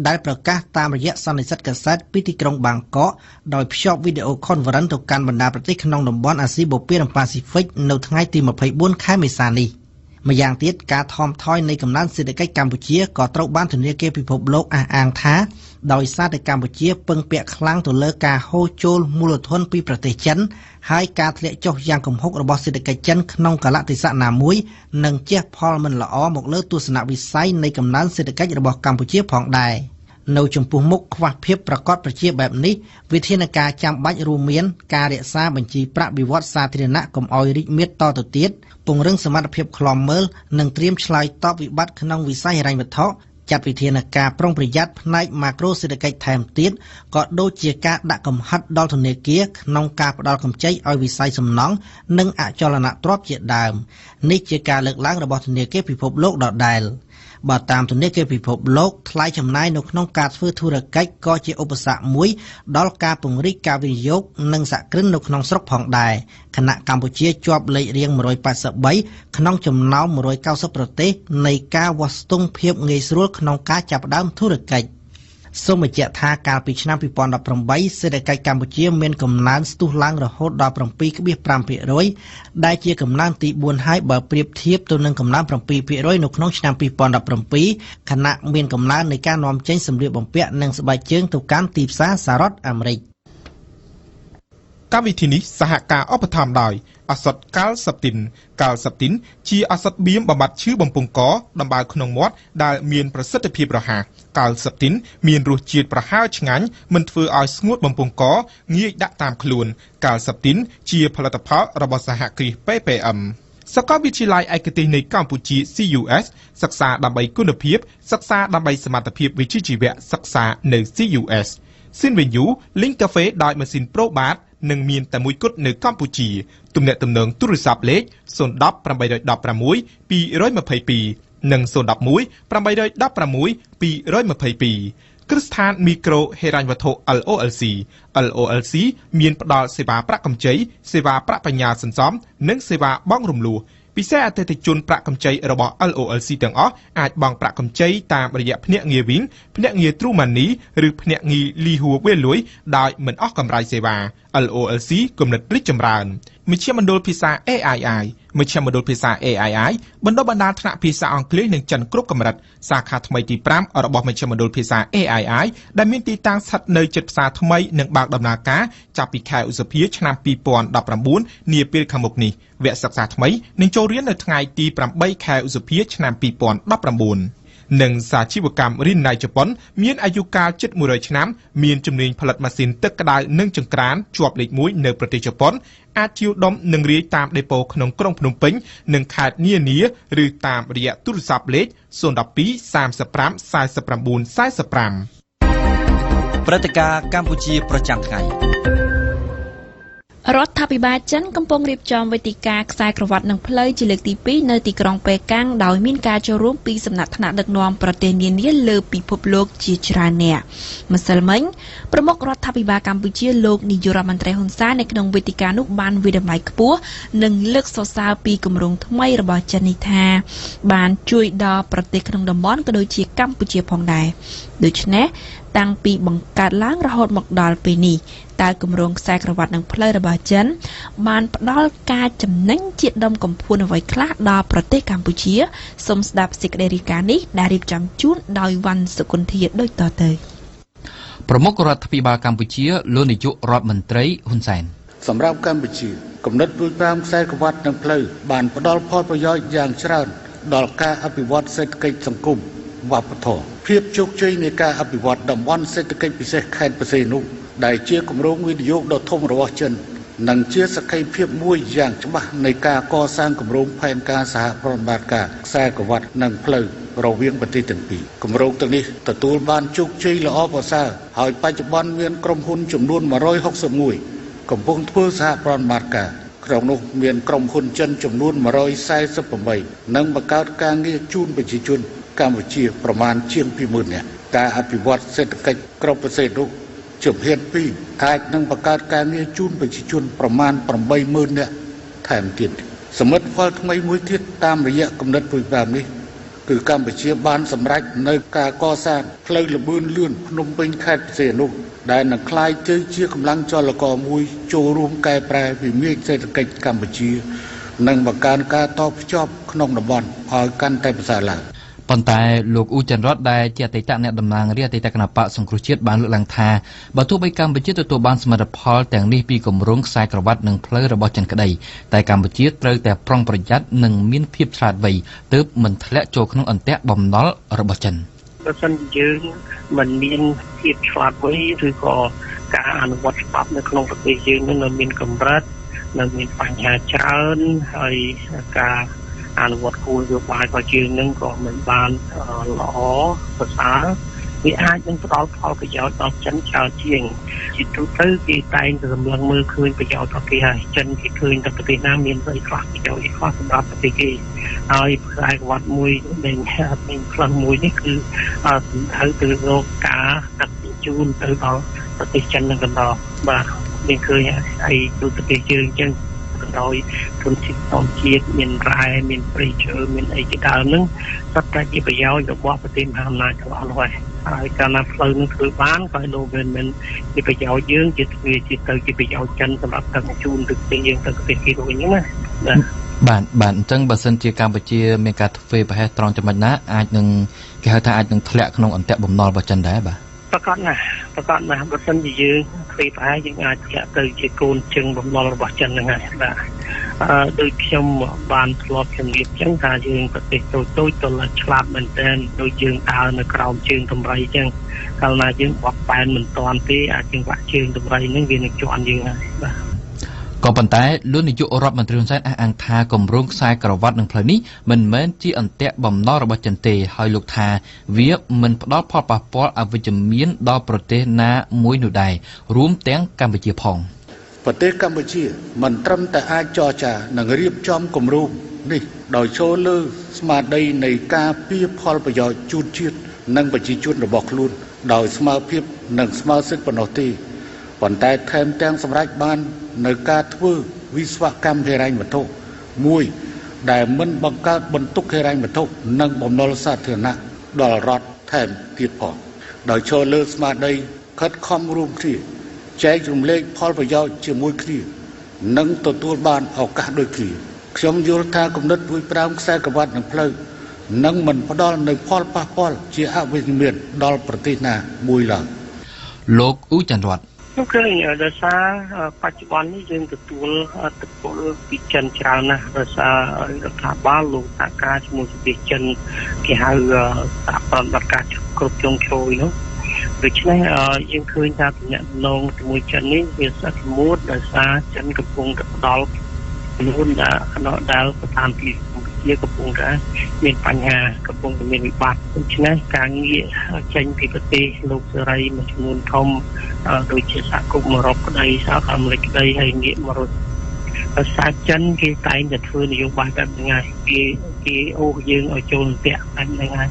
ដែលប្រកាសតាមរយៈសន្និសីទកាសែតពីទីក្រុងបាងកកដោយភ្ជាប់វីដេអូខុនហ្វឺរ៉ិនទៅកាន់បណ្ដាប្រទេសក្នុងតំបន់អាស៊ីបូព៌ានិងប៉ាស៊ីហ្វិកនៅថ្ងៃទី24ខែមេសានេះម្យ៉ាងទៀតការថមថយនៃកំណើនសេដ្ឋកិច្ចកម្ពុជាក៏ត្រូវបានធនាគារពិភពលោកអះអាងថា ដោយសារតែកម្ពុជាពឹងពាក់ខ្លាំងទៅលើការហូរចូលមូលធនពីប្រទេសចិនហើយការធ្លាក់ចុះយ៉ាងគំហុករបស់សេដ្ឋកិច្ចចិនក្នុងកលៈទេសៈណាមួយនឹងជះផលមិនល្អមកលើទស្សនវិស័យនៃកំណើនសេដ្ឋកិច្ចរបស់កម្ពុជាផងដែរនៅចំពោះមុខខ្វះភាពប្រកបប្រជាបែបនេះវិធានការចាំបាច់រួមមានការរក្សាបញ្ជីប្រាក់បៀវត្សសាធារណៈកុំឲ្យរីកមាឌតទៅទៀតពង្រឹងសមត្ថភាពឃ្លាំមើលនិងត្រៀមឆ្លើយតបវិបត្តិក្នុងវិស័យហិរញ្ញវត្ថុចាត់វិធានការប្រុងប្រយ័ត្នផ្នែកម៉ាក្រូសេដ្ឋកិច្ចថែមទៀតក៏ដូចជាការដាក់កំហិតដល់ធនាគារក្នុងការផ្ដល់កម្ចីឲ្យវិស័យសំណង់និងអចលនទ្រព្យជាដើមនេះជាការលើកឡើងរបស់ធនាគារពិភពលោកដដែលបើតាមធនាគារពិភពលោកថ្លៃចំណាយនៅក្នុងការធ្វើធុរកិច្ចក៏ជាឧបសគ្គមួយដល់ការពង្រីកការវិនិយោគនិងសហគ្រិននៅក្នុងស្រុកផងដែរខណៈកម្ពុជាជាប់លេខរៀង183ក្នុងចំណោម190ប្រទេសនៃការវាស់ស្ទង់ភាពងាយស្រួលក្នុងការចាប់ផ្ដើមធុរកិច្ចសូមបញ្ជាក់ថាកាលពីឆ្នាំ2018សេដ្ឋកិច្ចកម្ពុជាមានកំណើនស្ទុះឡើងរហូតដល់ 7.5% ដែលជាកំណើនទី4ហើយបើប្រៀបធៀបទៅនឹងកំណើន 7% នៅក្នុងឆ្នាំ2017ខណៈមានកំណើននៃការនាំចេញសម្លៀកបំពាក់និងស្បែកជើងទៅកាន់ទីផ្សារសហរដ្ឋអាមេរិកកម្មវិធីនេះសហការឧបត្ថម្ភដោយឱសថកាល់សាប់ទីនជាឱសថបៀមបំបត្តិឈឺបំពង់កដំបៅក្នុងមាត់ដែលមានប្រសិទ្ធភាពរហ័សកាល់សាប់ទីនមានរសជាតិប្រហើរឆ្ងាញ់មិនធ្វើឲ្យស្ងួតបំពង់កងាយដាក់តាមខ្លួនកាល់សាប់ទីនជាផលិតផលរបស់សហគ្រាស PPM សាកលវិទ្យាល័យឯកទេសនៃកម្ពុជា CUS សិក្សាដើម្បីគុណភាពសិក្សាដើម្បីសមត្ថភាពវិជ្ជាជីវៈសិក្សានៅ CUS Sinvenue លីងកាហ្វេដោយម៉ាស៊ីន Probat នឹងមានតែមួយគត់នៅកម្ពុជាទំនាក់ទំនងទូរស័ព្ទលេខ010 816 222និង011 816 222គ្រឹះស្ថានមីក្រូហិរញ្ញវត្ថុ LOLC មានផ្ដល់សេវាប្រាក់កម្ចីសេវាប្រាក់បញ្ញាសន្សំនិងសេវាបង់រំលោះពិសេសអតិថិជនប្រាក់កម្ចីរបស់ LOLC ទាំងអស់អាចបង់ប្រាក់កម្ចីតាមរយៈភ្នាក់ងារវិញភ្នាក់ងារ True Money ឬភ្នាក់ងារលីហួរវេលលុយដោយមិនអស់កម្រៃសេវា LOLC គំនិតរីកចម្រើនមជ្ឈមណ្ឌលភាសា AII មជ្ឈមណ្ឌលភាសា AII បណ្ដុះបណ្ដាលថ្នាក់ភាសាអង់គ្លេសនិងចិនគ្រប់កម្រិតសាខាថ្មីទី5របស់មជ្ឈមណ្ឌលភាសា AII ដែលមានទីតាំងស្ថិតនៅជិតផ្សារថ្មីនិងបើកដំណើរការចាប់ពីខែឧសភាឆ្នាំ2019នាពេលខាងមុខនេះវគ្គសិក្សាថ្មីនឹងចូលរៀននៅថ្ងៃទី8ខែឧសភាឆ្នាំ2019និងសាជីវកម្មរិនណៃជប៉ុនមានអាយុកាលជិត100ឆ្នាំមានជំនាញផលិតម៉ាស៊ីនទឹកក្តៅនិងចង្ក្រានជាប់លេខ1នៅប្រទេសជប៉ុនអាចជាវដុំនិងរាយតាមដេប៉ូក្នុងក្រុងភ្នំពេញនិងខេត្តនានាឬតាមរយៈទូរស័ព្ទលេខ012 35 49 45ព្រឹត្តិការណ៍កម្ពុជាប្រចាំថ្ងៃរដ្ឋាភិបាលចិនកំពុងរៀបចំវេទិកាខ្សែក្រវ៉ាត់និងផ្លូវជាលើកទី2នៅទីក្រុងប៉េកាំងដោយមានការចូលរួមពីសំណាក់ថ្នាក់ដឹកនាំប្រទេសនានាលើពិភពលោកជាច្រើនអ្នកម្សិលមិញប្រមុខរដ្ឋាភិបាលកម្ពុជាលោកនាយករដ្ឋមន្ត្រីហ៊ុនសែននៅក្នុងវេទិកានោះបានវិតម្លៃខ្ពស់និងលើកសរសើរពីគម្រោងថ្មីរបស់ចិននេះថាបានជួយដល់ប្រទេសក្នុងតំបន់ក៏ដូចជាកម្ពុជាផងដែរដូច្នេះតាំងពីបង្កើតឡើងរហូតមកដល់ពេលនេះតើគម្រោងខ្សែក្រវ៉ាត់និងផ្លូវរបស់ចិនបានផ្ដល់ការចំណេញជាដុំកំភួនអ្វីខ្លះដល់ប្រទេសកម្ពុជាសូមស្ដាប់សេចក្តីរាយការណ៍នេះដែលរៀបចំជូនដោយវ៉ាន់សុគន្ធាដូចតទៅប្រមុខរដ្ឋាភិបាលកម្ពុជាលោកនាយករដ្ឋមន្ត្រីហ៊ុនសែនសម្រាប់កម្ពុជាគំនិតព្រួយប្រាំខ្សែក្រវ៉ាត់និងផ្លូវបានផ្ដល់ផលប្រយោជន៍យ៉ាងច្រើនដល់ការអភិវឌ្ឍសេដ្ឋកិច្ចសង្គមវប្បធម៌ភាពជោគជ័យនៃការអភិវឌ្ឍតំបន់សេដ្ឋកិច្ចពិសេសខេត្តបរសេនុដែលជាគម្រោងវិនិយោគដ៏ធំរបស់ចិននិងជាសក្ខីភាពមួយយ៉ាងច្បាស់នៃការកសាងគម្រោងផែនការសហប្រតិបត្តិការខ្សែក្រវ៉ាត់និងផ្លូវរវាងប្រទេសទាំងពីរគម្រោងទាំងនេះទទួលបានជោគជ័យល្អប្រសើរហើយបច្ចុប្បន្នមានក្រុមហ៊ុនចំនួន161កំពុងធ្វើសហប្រតិបត្តិការក្នុងនោះមានក្រុមហ៊ុនចិនចំនួន148និងបង្កើតការងារជូនប្រជាជនកម្ពុជាប្រមាណជាង 20,000 នាក់ការអភិវឌ្ឍសេដ្ឋកិច្ចក្រុងប្រសេនុជំហាន2អាចនឹងបង្កើតការងារជូនប្រជាជនប្រមាណ 80,000 នាក់ថែមទៀតសមិទ្ធផលថ្មីមួយទៀតតាមរយៈគំនិតព្រួយប្រាំនេះគឺកម្ពុជាបានសម្រេចនៅការកសាងផ្លូវល្បឿនលឿនភ្នំពេញខេត្តបរសេនុដែលនឹងក្លាយទៅជាកម្លាំងចលករមួយចូលរួមកែប្រែវិស័យសេដ្ឋកិច្ចកម្ពុជានិងបង្កើនការតភ្ជាប់ក្នុងតំបន់ឲ្យកាន់តែប្រសើរឡើង ប៉ុន្តែលោកអ៊ូច័ន្ទរតដែលជាអតីតអ្នកតំណាងរាស្ត្រអតីតគណបកសង្គ្រោះជាតិបានលើកឡើងថាបើទោះបីកម្ពុជាទទួលបានសមិទ្ធផលទាំងនេះពីគម្រោងខ្សែក្រវ៉ាត់និងផ្លូវរបស់ចិនក្តីតែកម្ពុជាត្រូវតែប្រុងប្រយ័ត្ននិងមានភាពឆ្លាតវៃទើបមិនធ្លាក់ចូលក្នុងអន្ទាក់បំណុលរបស់ចិនបើសិនយើងមិនមានភាពឆ្លាតវៃឬក៏ការអនុវត្តច្បាប់នៅក្នុងប្រទេសយើងនឹងមានកម្រិតនៅមានបញ្ហាច្រើនហើយការអនុវត្តគោលនយោបាយរបស់យើងនឹងក៏មិនបានល្អប្រសើរវាអាចនឹងផ្ដល់ផលប្រយោជន៍ដល់ចិនច្រើនជាងជាទូទៅគេតែងតែសម្លឹងមើលឃើញប្រយោជន៍របស់គេហើយចិនគេឃើញតែប្រទេសណាមានស្អីខ្លះប្រយោជន៍អីខ្លះសម្រាប់ប្រទេសគេហើយខ្សែក្រវ៉ាត់មួយដែលមានផ្លឹងមួយនេះគឺត្រូវទៅរកការដឹកជញ្ជូនទៅដល់ប្រទេសចិននឹងកណ្ដោបាទមានឃើញហើយទូប្រទេសយើងអញ្ចឹងដោយទុនជាតិមានរ៉ែមានព្រៃឈើមានអីជាដើមហ្នឹងសុទ្ធតែជាប្រយោជន៍របស់ប្រទេសមហាអំណាចទាំងអស់នោះហើយកាលណាផ្លូវនឹងធ្វើបានក៏លោកមិនជាប្រយោជន៍យើងជាទ្វាជាទៅជាប្រយោជន៍ចិនសម្រាប់ដឹកជញ្ជូនទៅប្រទេសយើងទៅប្រទេសគេដូចហ្នឹងណាបាទអញ្ចឹងបើសិនជាកម្ពុជាមានការធ្វើប្រហែសត្រង់ចំណុចណាអាចនឹងគេហៅថាអាចនឹងធ្លាក់ក្នុងអន្ទាក់បំណុលរបស់ចិនដែរបាទប្រកាសណាស់បើសិនជាយើងធ្វើប្រហែសយើងអាចធ្លាក់ទៅជាកូនជើងបំណុលរបស់ចិនហ្នឹងហើយបាទដោយខ្ញុំបានធ្លាប់ជំរាបចឹងថាយើងប្រទេសតូចៗទៅឆ្លាតមែនទែនដូចយើងដើរនៅក្រោមជើងតម្រៃចឹងកាលណាយើងបត់បែនមិនតាន់ទេអាចជាងវាក់ជើងតម្រៃហ្នឹងវានឹងជន់យើងហើយបាទក៏ប៉ុន្តែលោកនាយករដ្ឋមន្ត្រីហ៊ុនសែនអះអាងថាគម្រោងខ្សែក្រវ៉ាត់នឹងផ្លូវនេះមិនមែនជាអន្ទាក់បំណុលរបស់ចិនទេហើយលោកថាវាមិនផ្ដល់ផលប៉ះពាល់អវិជ្ជមានដល់ប្រទេសណាមួយនោះដែររួមទាំងកម្ពុជាផងប្រទេសកម្ពុជាមិនត្រឹមតែអាចចរចានិងរៀបចំគម្រោងនេះដោយចូលលើស្មារតីនៃការពារផលប្រយោជន៍ជូនជាតិនិងប្រជាជនរបស់ខ្លួនដោយស្មារតីនិងស្មារតីប៉ុណ្ណោះទេប៉ុន្តែថែមទាំងសម្រេចបាននៅការធ្វើវិស្វកម្មហិរញ្ញវត្ថុមួយដែលមិនបង្កើតបន្ទុកហិរញ្ញវត្ថុនិងបំណុលសាធារណៈដល់រដ្ឋថែមទៀតផងដោយចូលលើស្មារតីខិតខំរួមគ្នាចែករំលែកផលប្រយោជន៍ជាមួយគ្នានិងទទួលបានឱកាសដូចគ្នាខ្ញុំយល់ថាគំនិតព្រួយប្រាំខ្សែក្រវ៉ាត់និងផ្លូវនឹងមិនផ្ដល់នូវផលប៉ះពាល់ជាអវិជ្ជមានដល់ប្រទេសណាមួយឡើយលោកអ៊ូច័ន្ទរតខ្ញុំឃើញដោយសារបច្ចុប្បន្ននេះយើងទទួលទឹកពលពីចិនច្រើនណាស់ដោយសាររដ្ឋាភិបាលលោកសហការជាមួយប្រទេសចិនគេហៅសហប្រតិបត្តិការគ្រប់គ្រងជ្រោយនោះដូច្នេះយើងឃើញថាទំនាក់ទំនងជាមួយចិននេះវាស្អិតល្មួតដោយសារចិនកំពុងតែផ្ដល់ខ្លួនដែលស្ថានភាពជាកំពុងតែមានបញ្ហាកំពុងតែមានវិបត្តិដូច្នេះការងារចេញពីប្រទេសលោកសេរីមួយចំនួនធំដូចជាសហគមន៍អឺរ៉ុបក្តីសហរដ្ឋអាមេរិកក្តីហើយងាកមករត់ភាសាចិនគេតែងតែធ្វើនយោបាយបែបហ្នឹងហើយគេអូសយើងឲ្យចូលអន្ទាក់បែបហ្នឹងហើយ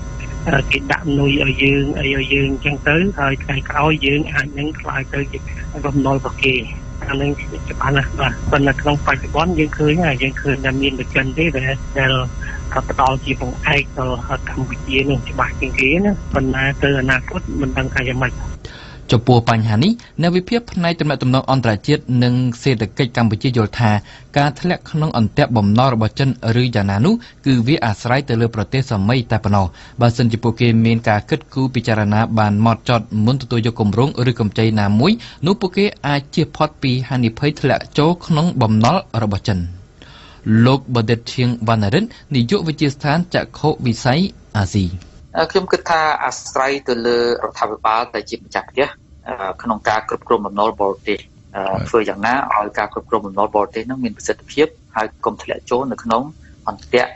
គេដាក់នុយឲ្យយើងអីឲ្យយើងអញ្ចឹងទៅហើយថ្ងៃក្រោយយើងអាចនឹងខ្លាយទៅជាបំណុលរបស់គេអានឹងច្បាស់ណាស់បាទប៉ុន្តែក្នុងបច្ចុប្បន្នយើងឃើញថាមានប្រចិនទេដែលផ្ដល់ជាបង្អែកដល់កម្ពុជានឹងច្បាស់ជាងគេណាប៉ុន្តែទៅអនាគតមិនដឹងថាយ៉ាងម៉េចចំពោះបញ្ហានេះអ្នកវិភាគផ្នែកទំនាក់ទំនងអន្តរជាតិនិងសេដ្ឋកិច្ចកម្ពុជាយល់ថាការធ្លាក់ក្នុងអន្ទាក់បំណុលរបស់ចិនឬយ៉ាងណានោះគឺវាអាស្រ័យទៅលើប្រទេសសមីតែប៉ុណ្ណោះបើសិនជាពួកគេមានការគិតគូរពិចារណាបានម៉ត់ចត់មុនទទួលយកគម្រោងឬកម្ចីណាមួយនោះពួកគេអាចជៀសផុតពីហានិភ័យធ្លាក់ចូលក្នុងបំណុលរបស់ចិនលោកបដិតឈៀងវណ្ណរិទ្ធនាយកវិទ្យាស្ថានចក្ខុវិស័យអាស៊ីខ្ញុំគិតថាអាស្រ័យទៅលើរដ្ឋាភិបាលដែលជាម្ចាស់ផ្ទះក្នុងការគ្រប់គ្រងបំណុលបរទេសធ្វើយ៉ាងណាឲ្យការគ្រប់គ្រងបំណុលបរទេសនឹងមានប្រសិទ្ធភាពហើយកុំធ្លាក់ចូលនៅក្នុងអន្ទាក់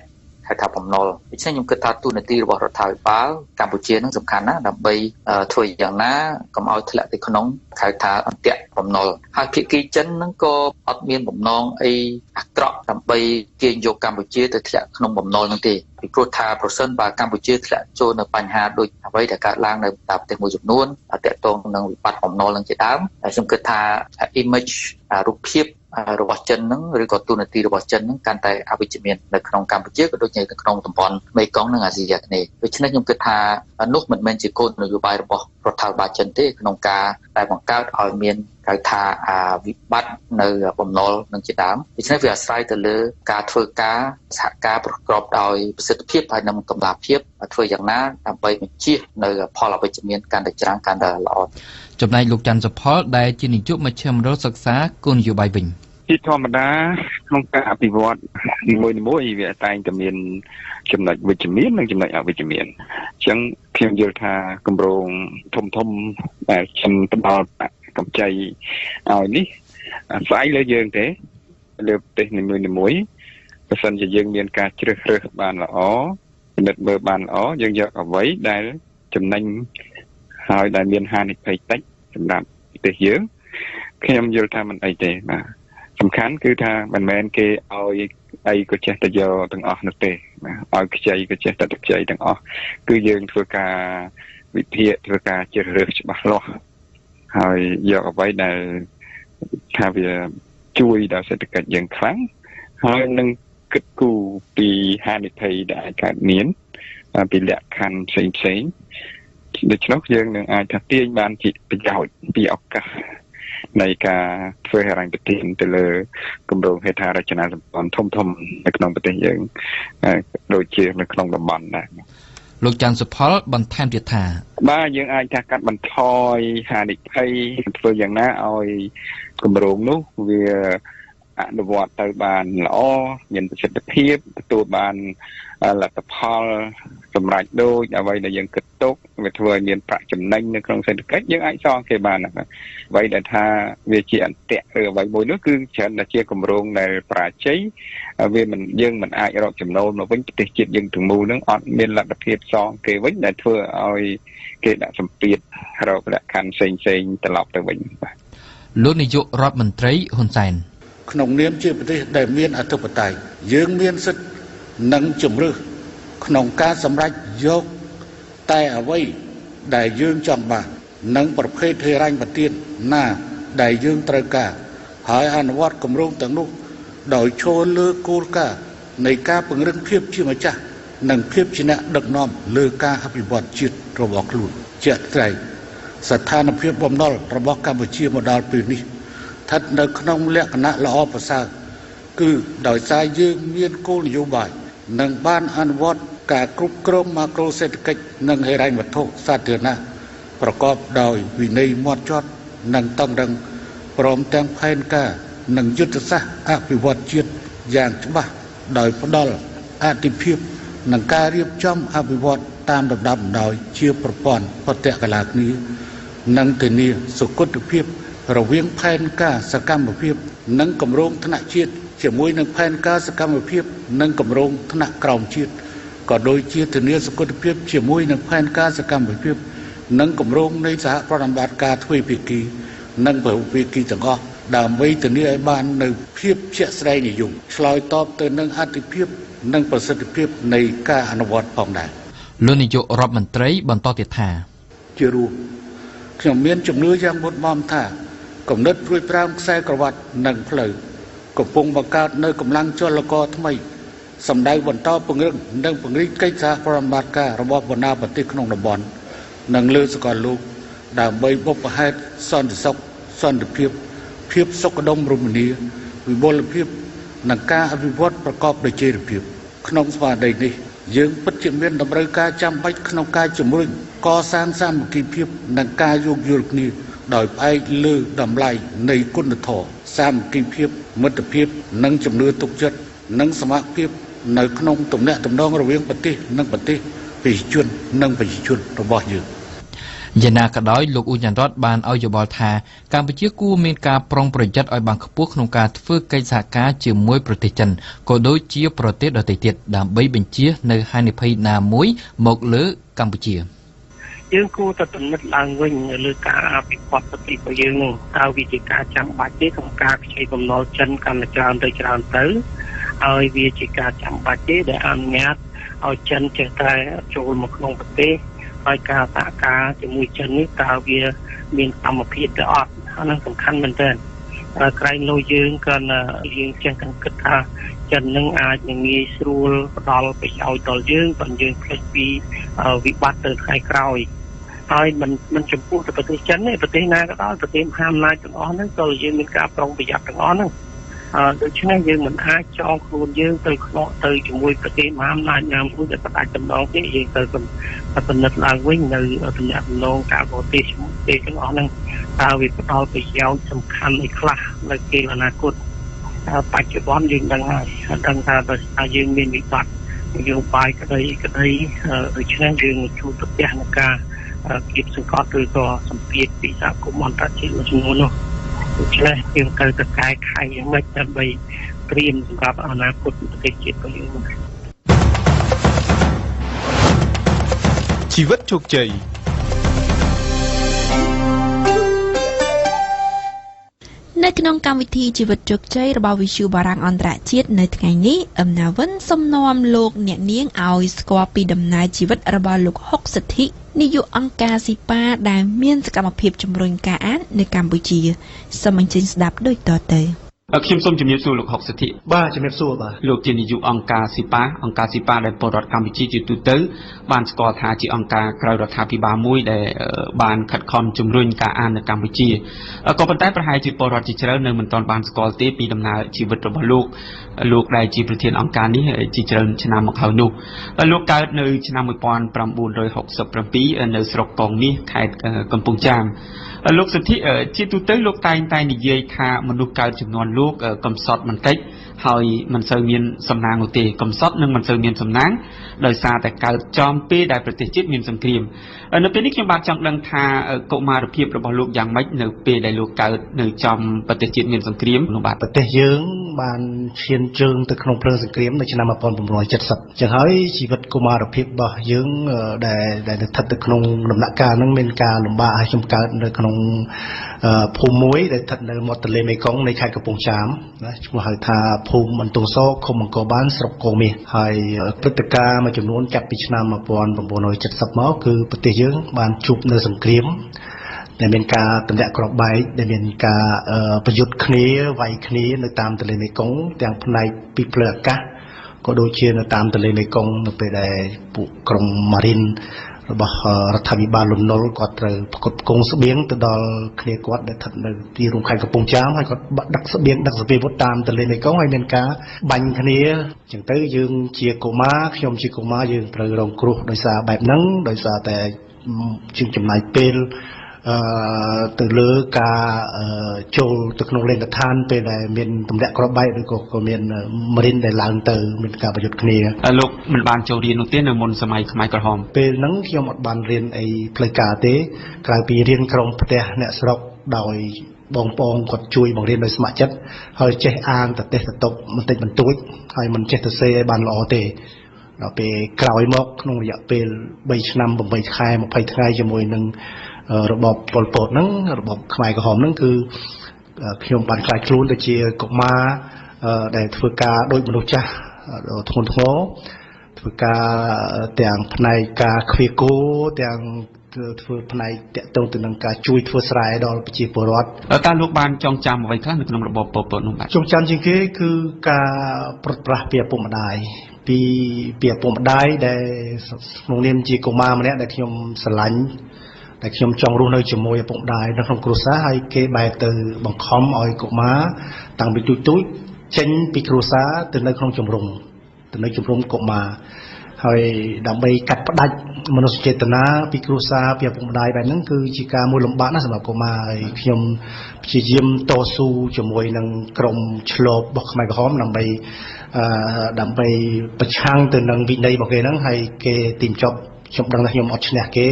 ហៅថាបំណុលដូច្នេះខ្ញុំគិតថាទូនាទីរបស់រដ្ឋាភិបាលកម្ពុជានឹងសំខាន់ណាស់ដើម្បីធ្វើយ៉ាងណាកុំឲ្យធ្លាក់ទៅក្នុងហៅថាអន្ទាក់បំណុលហើយភាគីចិននឹងក៏អត់មានបំណងអីអាក្រក់ដើម្បីទាញយកកម្ពុជាទៅធ្លាក់ក្នុងបំណុលនោះទេពីព្រោះថាប្រសិនបើកម្ពុជាធ្លាក់ចូលនៅបញ្ហាដូចអ្វីដែលកើតឡើងនៅតាមប្រទេសមួយចំនួនទាក់ទងនឹងវិបត្តិបំណុលនឹងជាដើមហើយខ្ញុំគិតថា image រូបភាពរបស់ចិនហ្នឹងឬក៏ទូនាទីរបស់ចិនហ្នឹងកាន់តែអវិជ្ជមាននៅក្នុងកម្ពុជាក៏ដូចជានៅក្នុងតំបន់មេគង្គនិងអាស៊ីអាគ្នេយ៍ដូច្នេះខ្ញុំគិតថានោះមិនមែនជាគោលនយោបាយរបស់រដ្ឋាភិបាលចិនទេក្នុងការតែបង្កើតឲ្យមាន ហៅថាវិបត្តិនៅបំណុលនឹងជាដើមដូច្នេះវាអាស្រ័យទៅលើការធ្វើការសហការប្រកបដោយប្រសិទ្ធភាពហើយនិងតម្លាភាពធ្វើយ៉ាងណាដើម្បីបញ្ជៀសនៅផលអវិជ្ជមានកាន់តែច្រើនកាន់តែល្អចំណែកលោកច័ន្ទសុផលដែលជានាយកមជ្ឈមណ្ឌលសិក្សាគោលនយោបាយវិញជាធម្មតាក្នុងការអភិវឌ្ឍនីមួយៗវាតែងតែមានចំណុចវិជ្ជមាននិងចំណុចអវិជ្ជមានអញ្ចឹងខ្ញុំយល់ថាគម្រោងធំដែលខ្ញុំផ្ដល់កម្ចីឲ្យនេះអាស្រ័យលើយើងទេលើប្រទេសនីមួយៗបើសិនជាយើងមានការជ្រើសរើសបានល្អពិនិត្យមើលបានល្អយើងយកអ្វីដែលចំណេញហើយដែលមានហានិភ័យតិចសម្រាប់ប្រទេសយើងខ្ញុំយល់ថាមិនអីទេបាទសំខាន់គឺថាមិនមែនគេឲ្យអីក៏ចេះតែយកទាំងអស់នោះទេបាទឲ្យខ្ចីក៏ចេះតែខ្ចីទាំងអស់គឺយើងធ្វើការវិភាគធ្វើការជ្រើសរើសច្បាស់លាស់ហើយយកអ្វីដែលថាវាជួយដល់សេដ្ឋកិច្ចយើងខ្លាំងហើយនឹងគិតគូរពីហានិភ័យដែលអាចកើតមានពីលក្ខខណ្ឌផ្សេងៗដូច្នោះយើងនឹងអាចថាទាញបានជាប្រយោជន៍ពីឱកាសនៃការធ្វើហិរញ្ញប្បទានទៅលើគម្រោងហេដ្ឋារចនាសម្ព័ន្ធធំៗនៅក្នុងប្រទេសយើងដូចជានៅក្នុងតំបន់ដែរលោកច័ន្ទសុផលបន្ថែមទៀតថាបាទយើងអាចថាកាត់បន្ថយហានិភ័យធ្វើយ៉ាងណាឲ្យគម្រោងនោះវាអនុវត្តទៅបានល្អមានប្រសិទ្ធភាពទទួលបានលទ្ធផលសម្រាប់ដូចអ្វីដែលយើងគិតទុកវាធ្វើឲ្យមានប្រាក់ចំណេញនៅក្នុងសេដ្ឋកិច្ចយើងអាចសងគេបានអ្វីដែលថាវាជាអន្ទាក់ឬអ្វីមួយនោះគឺច្រើនតែជាគម្រោងដែលប្រាជ័យវាមិនយើងមិនអាចរកចំណូលមកវិញប្រទេសជាតិយើងទាំងមូលនឹងអត់មានលទ្ធភាពសងគេវិញដែលធ្វើឲ្យគេដាក់សម្ពាធរកលក្ខខណ្ឌផ្សេងៗត្រឡប់ទៅវិញបាទលោកនាយករដ្ឋមន្ត្រីហ៊ុនសែនក្នុងនាមជាប្រទេសដែលមានអធិបតេយ្យយើងមានសិទ្ធិនិងជំរឿសក្នុងការសម្រេចយកតែអ្វីដែលយើងចង់បាននិងប្រភេទហិរញ្ញប្បទានណាដែលយើងត្រូវការហើយអនុវត្តគម្រោងទាំងនោះដោយឈលលើគោលការណ៍នៃការពង្រឹងភាពជាម្ចាស់និងភាពជាអ្នកដឹកនាំលើការអភិវឌ្ឍជាតិរបស់ខ្លួនជាក់ស្ដែងស្ថានភាពបំណុលរបស់កម្ពុជាមកដល់ពេលនេះស្ថិតនៅក្នុងលក្ខណៈល្អប្រសើរគឺដោយសារយើងមានគោលនយោបាយនិងបានអនុវត្តការគ្រប់គ្រងម៉ាក្រូសេដ្ឋកិច្ចនិងហិរញ្ញវត្ថុសាធារណៈប្រកបដោយវិន័យម៉ត់ចត់និងតឹងរ៉ឹងព្រមទាំងផែនការនិងយុទ្ធសាស្ត្រអភិវឌ្ឍជាតិយ៉ាងច្បាស់ដោយផ្ដល់អាទិភាពនិងការរៀបចំអភិវឌ្ឍតាមលំដាប់លំដោយជាប្រព័ន្ធបដិកលាគ្នានិងធានាសុខភាពរវាងផែនការសកម្មភាពនិងគម្រោងថ្នាក់ជាតិជាមួយនឹងផែនការសកម្មភាពនិងគម្រោងថ្នាក់ក្រោមជាតិក៏ដូចជាធានាសុខភាពជាមួយនឹងផែនការសកម្មភាពនិងគម្រោងនៃសហប្រតិបត្តិការទ្វេភាគីនិងबहुភាគីទាំងអស់ដើម្បីធានាឲ្យបាននូវភាពជាក់ស្ដែងនិយមឆ្លើយតបទៅនឹងអត្ថប្រយោជន៍និងប្រសិទ្ធភាពនៃការអនុវត្តផងដែរលោកនាយករដ្ឋមន្ត្រីបន្តទៀតថាជារួមខ្ញុំមានជំនឿយ៉ាងមុតមមថាគំនិតព្រួយប្រាំខ្សែក្រវ៉ាត់និងផ្លូវកំពុងបង្កើតនៅកម្លាំងចលករថ្មីសម្ដៅបន្តពង្រឹងនិងពង្រីកកិច្ចសហប្រតិបត្តិការរបស់បណ្ដាប្រទេសក្នុងតំបន់និងលើសកលលោកដើម្បីបុព្វហេតុសន្តិសុខសន្តិភាពភាពសុខដុមរមនាវិបុលភាពនិងការអភិវឌ្ឍប្រកបដោយចីរភាពក្នុងស្មារតីនេះយើងពិតជាមានតម្រូវការចាំបាច់ក្នុងការជំរុញកសាងសាមគ្គីភាពនិងការយោគយល់គ្នាដោយផ្អែកលើតម្លៃនៃគុណធម៌សាមគ្គីភាពមិត្តភាពនិងជំនឿទុកចិត្តនិងសមត្ថភាពនៅក្នុងទំនាក់ទំនងរវាងប្រទេសនិងប្រទេសប្រជាជននិងប្រជាជនរបស់យើងយ៉ាងណាក៏ដោយលោកអ៊ូចន្ទរតបានឲ្យយោបល់ថាកម្ពុជាគួរមានការប្រុងប្រយ័ត្នឲ្យបានខ្ពស់ក្នុងការធ្វើកិច្ចសហការជាមួយប្រទេសចិនក៏ដូចជាប្រទេសដទៃទៀតដើម្បីបញ្ជៀសនៅហានិភ័យណាមួយមកលើកម្ពុជាយើងគួរតែពិនិត្យឡើងវិញលើការអភិវឌ្ឍប្រទេសរបស់យើងនោះតើវាជាការចាំបាច់ទេក្នុងការខ្ចីបំណុលចិនកាន់តែច្រើនទៅហើយវាជាការចាំបាច់ទេដែលអនុញ្ញាតឲ្យចិនចេះតែចូលមកក្នុងប្រទេសហើយការសហការជាមួយចិននេះតើវាមានសមភាពទៅអត់អានោះសំខាន់មែនទែនក្រែងលោយើងក៏យើងចេះតែគិតថាចិននឹងអាចនឹងងាយស្រួលផ្ដល់ប្រយោជន៍ដល់យើងបើយើងភ្លេចពីវិបត្តិទៅថ្ងៃក្រោយ ហើយមិនចំពោះទៅប្រទេសចិនទេប្រទេសណាក៏ដោយប្រទេសមហាអំណាចទាំងអស់ហ្នឹងក៏យើងមានការប្រុងប្រយ័ត្នទាំងអស់ហ្នឹងដូច្នេះយើងមិនអាចចងខ្លួនយើងទៅខ្លោទៅជាមួយប្រទេសមហាអំណាចណាមួយដែលផ្ដាច់តំណងទេយើងទៅពិនិត្យឡើងវិញនៅតំណែងតំណងការបរទេសទាំងអស់ហ្នឹងតើវាផ្ដល់ប្រយោជន៍សំខាន់អីខ្លះនៅពេលអនាគតបច្ចុប្បន្នយើងដឹងហើយដឹងថាបើយើងមានវិបត្តិនយោបាយក្តីដូច្នេះយើងជួបប្រទះនឹងការគៀបសង្កត់ឬក៏សម្ពាធពីសហគមន៍អន្តរជាតិមួយចំនួននោះដូច្នេះយើងត្រូវតែកែខៃយ៉ាងម៉េចដើម្បីត្រៀមសម្រាប់អនាគតប្រទេសជាតិរបស់យើងជីវិតជោគជ័យនៅក្នុងកម្មវិធីជីវិតជោគជ័យរបស់វិទ្យុបារាំងអន្តរជាតិនៅថ្ងៃនេះអំណាវិនសូមនាំលោកអ្នកនាងឲ្យស្គាល់ពីដំណើរជីវិតរបស់លោកហុកសិទ្ធិនាយកអង្គការស៊ីប៉ាដែលមានសកម្មភាពជំរុញការអាននៅកម្ពុជាសូមអញ្ជើញស្ដាប់ដូចតទៅ ខ្ញុំសូមជំរាបសួរលោកហុកសិទ្ធិបាទជំរាបសួរបាទលោកជានាយកអង្គការស៊ីប៉ាដែលពលរដ្ឋកម្ពុជាជាទូទៅបានស្គាល់ថាជាអង្គការក្រៅរដ្ឋាភិបាលមួយដែលបានខិតខំជំរុញការអាននៅកម្ពុជាក៏ប៉ុន្តែប្រហែលជាពលរដ្ឋជាច្រើននៅមិនទាន់បានស្គាល់ទេពីដំណើរជីវិតរបស់លោកដែលជាប្រធានអង្គការនេះជាច្រើនឆ្នាំមកហើយនោះលោកកើតនៅឆ្នាំ 1967 នៅស្រុកកងមាសខេត្តកំពង់ចាម លោកសិទ្ធិជាទូទៅលោកតែងតែនិយាយថាមនុស្សកើតចំនួនលោកកំសត់បន្តិចហើយមិនសូវមានសំណាងនោះទេកំសត់នឹងមិនសូវមានសំណាងដោយសារតែកើតចំពេលដែលប្រទេសជាតិមានសង្គ្រាមនៅពេលនេះខ្ញុំបាទចង់ដឹងថាកុមារភាពរបស់លោកយ៉ាងម៉េចនៅពេលដែលលោកកើតនៅចំប្រទេសជាតិមានសង្គ្រាមនោះបាទប្រទេសយើងបានឈានជើងទៅក្នុងភ្លើងសង្គ្រាមនៅឆ្នាំ 1970 ចឹងហើយជីវិតកុមារភាពរបស់យើងដែលស្ថិតនៅក្នុងដំណាក់កាលហ្នឹងមានការលំបាកហើយខ្ញុំកើតនៅក្នុងភូមិមួយដែលស្ថិតនៅមាត់ទន្លេមេគង្គនៃខេត្តកំពង់ចាមណាឈ្មោះហៅថាភូមិបន្ទង់សឃុំអង្គរបានស្រុកកងមាសហើយព្រឹត្តិការណ៍មួយចំនួនចាប់ពីឆ្នាំ 1970 មកគឺប្រទេសយើងបានជួបនៅសង្គ្រាមដែលមានការទម្លាក់គ្រាប់បែកដែលមានការប្រយុទ្ធគ្នាវាយគ្នានៅតាមទន្លេមេគង្គទាំងផ្នែកពីផ្លូវអាកាសក៏ដូចជានៅតាមទន្លេមេគង្គនៅពេលដែលពួកក្រុមម៉ារីនរបស់រដ្ឋាភិបាលលន់នល់គាត់ត្រូវផ្គត់ផ្គង់ស្បៀងទៅដល់គ្នាគាត់ដែលស្ថិតនៅទីរួមខេត្តកំពង់ចាមហើយគាត់ដឹកស្បៀងដឹកសភាវុធតាមទន្លេមេគង្គហើយមានការបាញ់គ្នាអញ្ចឹងទៅយើងជាកុមារខ្ញុំជាកុមារយើងត្រូវរងគ្រោះដោយសារបែបហ្នឹងដោយសារតែជាចំណាយពេលទៅលើការចូលទៅក្នុងលេនដ្ឋានពេលដែលមានទម្លាក់គ្រាប់បែកឬក៏មានម៉ារីនដែលឡើងទៅមានការប្រយុទ្ធគ្នាលោកមិនបានចូលរៀននោះទេនៅមុនសម័យខ្មែរក្រហមពេលហ្នឹងខ្ញុំអត់បានរៀនអីផ្លូវការទេក្រៅពីរៀនក្រុមផ្ទះអ្នកស្រុកដោយបងប្អូនគាត់ជួយបង្រៀនដោយស្ម័គ្រចិត្តហើយចេះអានតទេសតតុកបន្តិចបន្តួចហើយមិនចេះទៅសេឲ្យបានល្អទេដល់ពេលក្រោយមកក្នុងរយៈពេល3ឆ្នាំ8ខែ20ថ្ងៃជាមួយនឹងរបបប៉ុលពតហ្នឹងរបបខ្មែរក្រហមហ្នឹងគឺខ្ញុំបានខ្លាចខ្លួនទៅជាកុមារដែលធ្វើការដោយមនុស្សចាស់ធ្ងន់ធ្ងរធ្វើការទាំងផ្នែកការឃ្វាគោទាំងធ្វើផ្នែកតាក់ទងទៅនឹងការជួយធ្វើស្រែដល់ប្រជាពលរដ្ឋតើលោកបានចងចាំអ្វីខ្លះនៅក្នុងរបបប៉ុលពតនោះបាទចងចាំជាងគេគឺការប្រត់ប្រាស់ពីឪពុកម្ដាយពីឪពុកម្ដាយដែលក្នុងនាមជាកុមារម្នាក់ដែលខ្ញុំស្រឡាញ់ដែលខ្ញុំចង់រស់នៅជាមួយឪពុកម្ដាយនៅក្នុងគ្រួសារហើយគេបែរទៅបង្ខំឲ្យកុមារតាំងពីទូចចេញពីគ្រួសារទៅនៅក្នុងជំរំកុមារហើយដើម្បីកាត់ផ្ដាច់មនោសញ្ចេតនាពីគ្រួសារពីឪពុកម្ដាយបែបហ្នឹងគឺជាការមួយលំបាកណាស់សម្រាប់កុមារហើយខ្ញុំព្យាយាមតស៊ូជាមួយនឹងក្រុមឆ្លបរបស់ខ្មែរក្រហមដើម្បីប្រឆាំងទៅនឹងវិន័យរបស់គេហ្នឹងហើយគេទីមចប់ខ្ញុំដឹងថាខ្ញុំអត់ឈ្នះគេ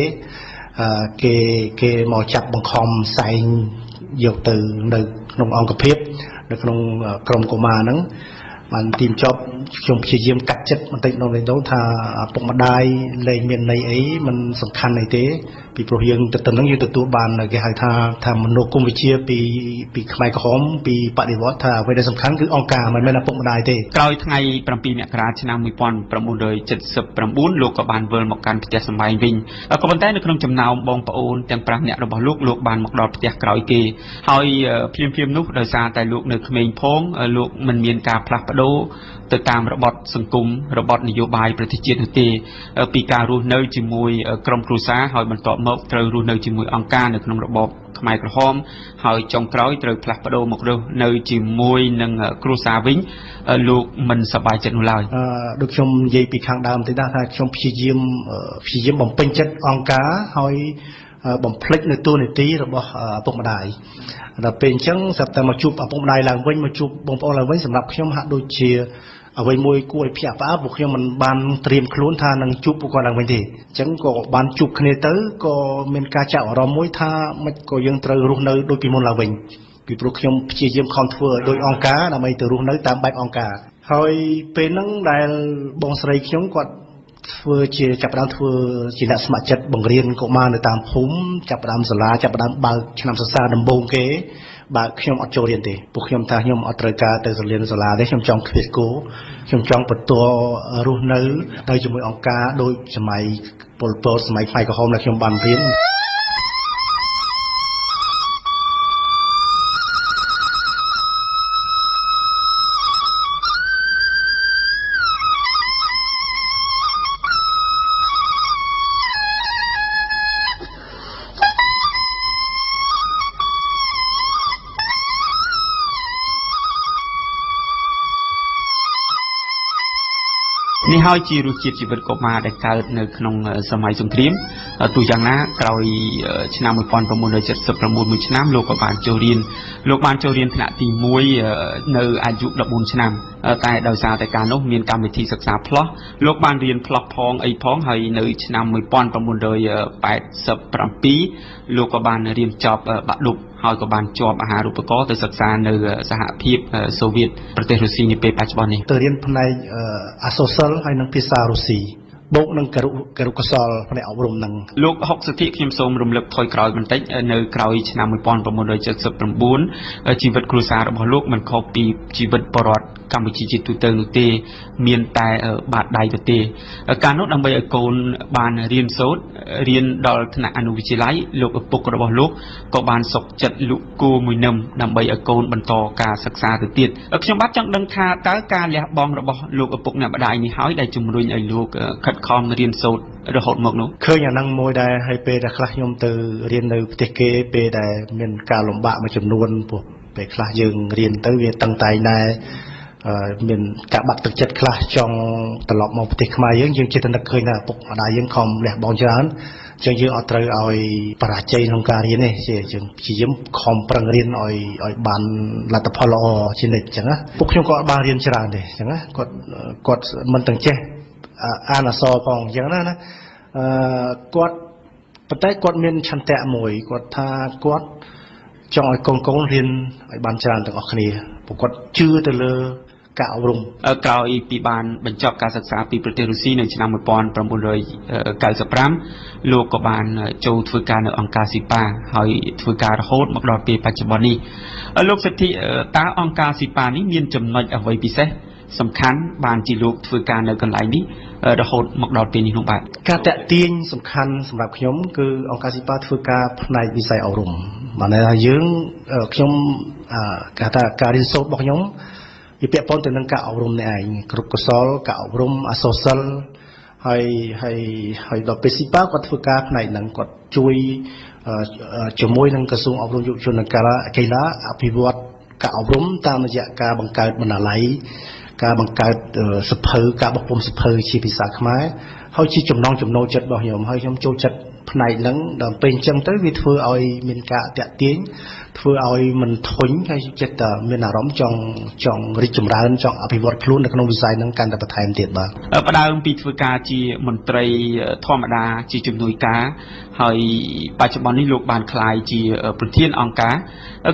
មកចាប់បង្ខំសែងយកទៅនៅក្នុងអង្គភាពនៅក្នុងក្រុមកុមារហ្នឹងបានទីមចប់ខ្ញុំព្យាយាមកាត់ចិត្តបន្តិចនោះថាពុកម្ដាយលែងមានន័យអីមិនសំខាន់អីទេពីព្រោះយើងទៅនឹងយើងទទួលបានគេហៅថាមនោគមវិជ្ជាពីខ្មែរក្រហមពីបដិវត្តថាអ្វីដែលសំខាន់គឺអង្គការមិនមែនឪពុកម្ដាយទេក្រោយថ្ងៃ7មករាឆ្នាំ 1979 លោកក៏បានវិលមកកាន់ផ្ទះសម្បែងវិញក៏ប៉ុន្តែនៅក្នុងចំណោមបងប្អូនទាំង5នាក់របស់លោកបានមកដល់ផ្ទះក្រោយគេហើយភ្លាមនោះដោយសារតែលោកនៅក្មេងផងលោកមិនមានការផ្លាស់ប្ ដូរទៅតាមរបបសង្គមរបបនយោបាយប្រទេសជាតិនោះទេពីការរស់នៅជាមួយក្រុមគ្រួសារហើយបន្ទាប់មកត្រូវរស់នៅជាមួយអង្គការនៅក្នុងរបបខ្មែរក្រហមហើយចុងក្រោយត្រូវផ្លាស់ប្ដូរមករស់នៅជាមួយនឹងគ្រួសារវិញលោកមិនសប្បាយចិត្តនោះឡើយដូចខ្ញុំនិយាយពីខាងដើមទៅដែរថាខ្ញុំព្យាយាមបំពេញចិត្តអង្គការហើយបំភ្លេចនៅតួនាទីរបស់ឪពុកម្ដាយដល់ពេលអញ្ចឹងស្រាប់តែមកជួបឪពុកម្ដាយឡើងវិញមកជួបបងប្អូនឡើងវិញសម្រាប់ខ្ញុំហាក់ដូចជាអ្វីមួយគួរឲ្យភ្ញាក់ផ្អើលព្រោះខ្ញុំមិនបានត្រៀមខ្លួនថានឹងជួបពួកគាត់ឡើងវិញទេអញ្ចឹងក៏បានជួបគ្នាទៅក៏មានការចាប់អារម្មណ៍មួយថាមិនក៏យើងត្រូវរស់នៅដូចពីមុនឡើងវិញពីព្រោះខ្ញុំព្យាយាមខំធ្វើដោយអង្គការដើម្បីទៅរស់នៅតាមបែបអង្គការហើយពេលហ្នឹងដែលបងស្រីខ្ញុំគាត់ធ្វើជាចាប់ផ្ដើមធ្វើជាអ្នកស្ម័គ្រចិត្តបង្រៀនកុមារនៅតាមភូមិចាប់ផ្ដើមសាលាចាប់ផ្ដើមបើកឆ្នាំសិក្សាដំបូងគេបើខ្ញុំអត់ចូលរៀនទេពួកខ្ញុំថាខ្ញុំអត់ត្រូវការទៅរៀនសាលាទេខ្ញុំចង់ឃ្វាសគោខ្ញុំចង់បន្តរស់នៅទៅជាមួយអង្គការដូចសម័យពលពតសម័យខ្មែរក្រហមដែលខ្ញុំបានរៀននេះហើយជារសជាតិជីវិតកុមារដែលកើតនៅក្នុងសម័យសង្គ្រាមទោះយ៉ាងណាក្រោយឆ្នាំ1979មួយឆ្នាំលោកក៏បានចូលរៀនលោកបានចូលរៀនថ្នាក់ទី1នៅអាយុ14ឆ្នាំតែដោយសារតែការនោះមានកម្មវិធីសិក្សាផ្លោះលោកបានរៀនផ្លោះផងអីផងហើយនៅឆ្នាំ1987លោកក៏បានរៀនចប់បាក់ឌុបហើយក៏បានជាប់អាហារូបករណ៍ទៅសិក្សានៅសហភាពសូវៀតប្រទេសរុស្ស៊ីនាពេលបច្ចុប្បន្ននេះទៅរៀនផ្នែកអក្សរសិល្ប៍ហើយនិងភាសារុស្ស៊ីបូកនឹងគរុកុសលផ្នែកអប់រំនឹងលោក60ខ្ញុំសូមរំលឹកថយក្រោយបន្តិចនៅក្រោយឆ្នាំ1979ជីវិតគ្រួសាររបស់លោកមិនខុសពីជីវិតបរតកម្ពុជាជាទូទៅនោះទេមានតែបាតដៃទៅទេការនោះដើម្បីឲ្យកូនបានរៀនសូត្ររៀនដល់ថ្នាក់អនុវិទ្យាល័យលោកឪពុករបស់លោកក៏បានសុខចិត្តលក់គោមួយនឹមដើម្បីឲ្យកូនបន្តការសិក្សាទៅទៀតខ្ញុំបាទចង់ដឹងថាតើការលះបង់របស់លោកឪពុកអ្នកម្ដាយនេះហើយដែលជំរុញឲ្យលោកខិតខំរៀនសូត្ររហូតមកនោះឃើញអាហ្នឹងមួយដែរហើយពេលដែលខ្លះខ្ញុំទៅរៀននៅប្រទេសគេពេលដែលមានការលំបាកមួយចំនួនព្រោះពេលខ្លះយើងរៀនទៅវាតឹងតែងដែរមានការបាក់ទឹកចិត្តខ្លះចង់ត្រឡប់មកប្រទេសខ្មែរយើងចិត្តនឹកឃើញថាឪពុកម្ដាយយើងខំលះបង់ច្រើនចឹងយើងអត់ត្រូវឲ្យបរាជ័យក្នុងការរៀនទេយើងព្យាយាមខំប្រឹងរៀនឲ្យបានលទ្ធផលល្អជានិច្ចចឹងណាពួកខ្ញុំក៏អត់បានរៀនច្រើនទេចឹងណាគាត់មិនទាំងចេះអានអក្សរផងចឹងណាគាត់ប៉ុន្តែគាត់មានឆន្ទៈមួយគាត់ថាគាត់ចង់ឲ្យកូនរៀនឲ្យបានច្រើនទាំងអស់គ្នាព្រោះគាត់ជឿទៅលើការអប់រំក្រោយពីបានបញ្ចប់ការសិក្សាពីប្រទេសរុស្ស៊ីនៅឆ្នាំ1995លោកក៏បានចូលធ្វើការនៅអង្គការស៊ីប៉ាហើយធ្វើការរហូតមកដល់ពេលបច្ចុប្បន្ននេះលោកសិទ្ធិតើអង្គការស៊ីប៉ានេះមានចំណុចអ្វីពិសេសសំខាន់បានជាលោកធ្វើការនៅកន្លែងនេះរហូតមកដល់ពេលនេះនោះបាទការតាក់ទាញសំខាន់សម្រាប់ខ្ញុំគឺអង្គការស៊ីប៉ាធ្វើការផ្នែកវិស័យអប់រំបានន័យថាខ្ញុំគេថាការរៀនសូត្ររបស់ខ្ញុំវាពាក់ព័ន្ធទៅនឹងការអប់រំនេះឯងគ្រប់កុសលការអប់រំអក្សរសិល្ប៍ហើយដល់ពេលស៊ីប៉ាគាត់ធ្វើការផ្នែកហ្នឹងគាត់ជួយជាមួយនឹងក្រសួងអប់រំយុវជននិងកីឡាអភិវឌ្ឍការអប់រំតាមរយៈការបង្កើតបណ្ណាល័យការបង្កើតសភៅការបោះពុម្ពសភៅជាភាសាខ្មែរហើយជាចំណងចំណូលចិត្តរបស់ខ្ញុំហើយខ្ញុំចូលចិត្តផ្នែកហ្នឹងដល់ពេលអញ្ចឹងទៅវាធ្វើឲ្យមានការតាក់ទាញធ្វើឲ្យមិនធុញហើយចិត្តតែមានអារម្មណ៍ចង់រីកចម្រើនចង់អភិវឌ្ឍខ្លួននៅក្នុងវិស័យហ្នឹងកាន់តែបន្ថែមទៀតបាទផ្ដើមពីធ្វើការជាមន្ត្រីធម្មតាជាជំនួយការហើយបច្ចុប្បន្ននេះលោកបានក្លាយជាប្រធានអង្គការ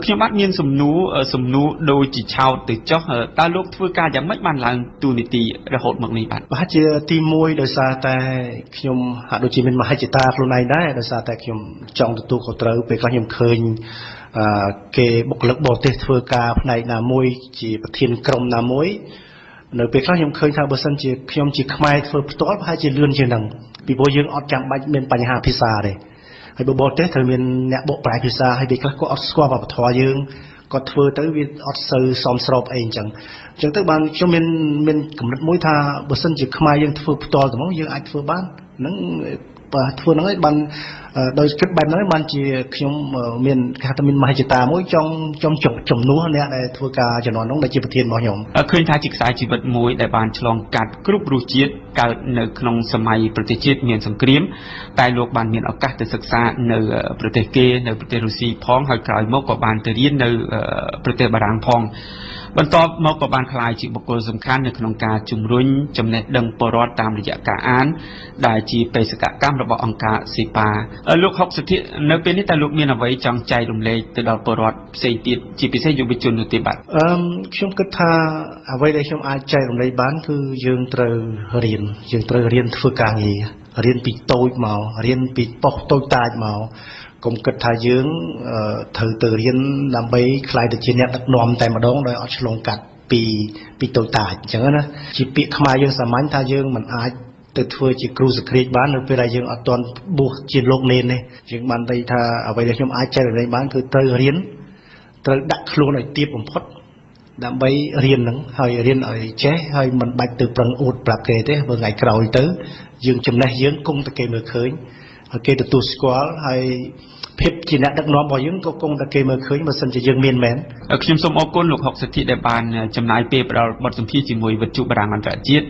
ខ្ញុំបាទមានសំណួរដូចជាឆោតទៅចុះតើលោកធ្វើការយ៉ាងម៉េចបានឡើងតួនាទីរហូតមកនេះបាទប្រហែលជាទី1ដោយសារតែខ្ញុំហាក់ដូចជាមានមហិច្ឆតាខ្លួនឯងដែរដោយសារតែខ្ញុំចង់ទទួលខុសត្រូវពេលខ្លះខ្ញុំឃើញគេបុគ្គលិកបរទេសធ្វើការផ្នែកណាមួយជាប្រធានក្រុមណាមួយនៅពេលខ្លះខ្ញុំឃើញថាបើសិនជាខ្ញុំជាខ្មែរធ្វើផ្ទាល់ប្រហែលជាលឿនជាងហ្នឹងពីព្រោះយើងអត់ចាំបាច់មានបញ្ហាភាសាទេហើយបរទេសត្រូវមានអ្នកបកប្រែភាសាហើយពេលខ្លះគាត់អត់ស្គាល់វប្បធម៌យើង គាត់ធ្វើទៅវាអត់សូវសមស្របអីអញ្ចឹងទៅបានខ្ញុំមានកំណត់មួយថាបើសិនជាខ្មែរយើងធ្វើផ្ទាល់ទៅមកយើងអាចធ្វើបានហ្នឹងបាទធ្វើហ្នឹងឯងបានដោយគិតបែបហ្នឹងបានជាខ្ញុំមានគេថាមានមហិច្ឆតាមួយចង់ជំនួសអ្នកដែលធ្វើការជំនាន់នោះដែលជាប្រធានរបស់ខ្ញុំឃើញថាជាខ្សែជីវិតមួយដែលបានឆ្លងកាត់គ្រប់រសជាតិកើតនៅក្នុងសម័យប្រទេសជាតិមានសង្គ្រាមតែលោកបានមានឱកាសទៅសិក្សានៅប្រទេសគេនៅប្រទេសរុស្ស៊ីផងហើយក្រោយមកក៏បានទៅរៀននៅប្រទេសបារាំងផងបន្ទាប់មកក៏បានក្លាយជាបុគ្គលសំខាន់នៅក្នុងការជំរុញចំណេះដឹងពលរដ្ឋតាមរយៈការអានដែលជាបេសកកម្មរបស់អង្គការសេប៉ាលោកហុកសិទ្ធិនៅពេលនេះតើលោកមានអ្វីចង់ចែករំលែកទៅដល់ពលរដ្ឋផ្សេងទៀតជាពិសេសយុវជននោះទេបាទខ្ញុំគិតថាអ្វីដែលខ្ញុំអាចចែករំលែកបានគឺយើងត្រូវរៀនធ្វើការងាររៀនពីតូចមករៀនពីប៉ុស្តិ៍តូចតាចមកកុំគិតថាយើងត្រូវទៅរៀនដើម្បីខ្លាយទៅជាអ្នកដឹកនាំតែម្ដងដោយអត់ឆ្លងកាត់ពីតូចតាចអញ្ចឹងណាជាពាក្យខ្មែរយើងសាមញ្ញថាយើងមិនអាចទៅធ្វើជាគ្រូសក្តិបាននៅពេលដែលយើងអត់ទាន់បួសជាលោកនេនទេយើងបានន័យថាអ្វីដែលខ្ញុំអាចចែករំលែកបានគឺត្រូវរៀនត្រូវដាក់ខ្លួនឲ្យទាបបំផុតដើម្បីរៀនហ្នឹងហើយរៀនឲ្យចេះហើយមិនបាច់ទៅប្រឹងអួតប្រាប់គេទេបើថ្ងៃក្រោយទៅយើងចំណេះយើងគង់តែគេមើលឃើញហើយគេទទួលស្គាល់ហើយភាពជាអ្នកដឹកនាំរបស់យើងក៏គង់តែគេមើលឃើញបើសិនជាយើងមានមែនខ្ញុំសូមអរគុណលោកហុកសិទ្ធិដែលបានចំណាយពេលផ្ដល់បទសម្ភាសន៍ជាមួយវិទ្យុបារាំងអន្តរជាតិ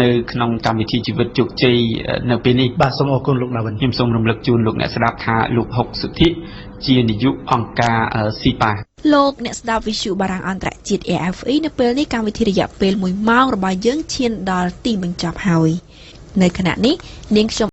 នៅក្នុងកម្មវិធីជីវិតជោគជ័យនៅពេលនេះបាទសូមអរគុណលោកណាវិនខ្ញុំសូមរំលឹកជូនលោកអ្នកស្ដាប់ថាលោកហុកសិទ្ធិជានាយកអង្គការស៊ីប៉ាលោកអ្នកស្ដាប់វិទ្យុបារាំងអន្តរជាតិ AFE នៅពេលនេះកម្មវិធីរយៈពេល1ម៉ោងរបស់យើងឈានដល់ទីបញ្ចប់ហើយនៅខណៈនេះនាងខ្ញុំ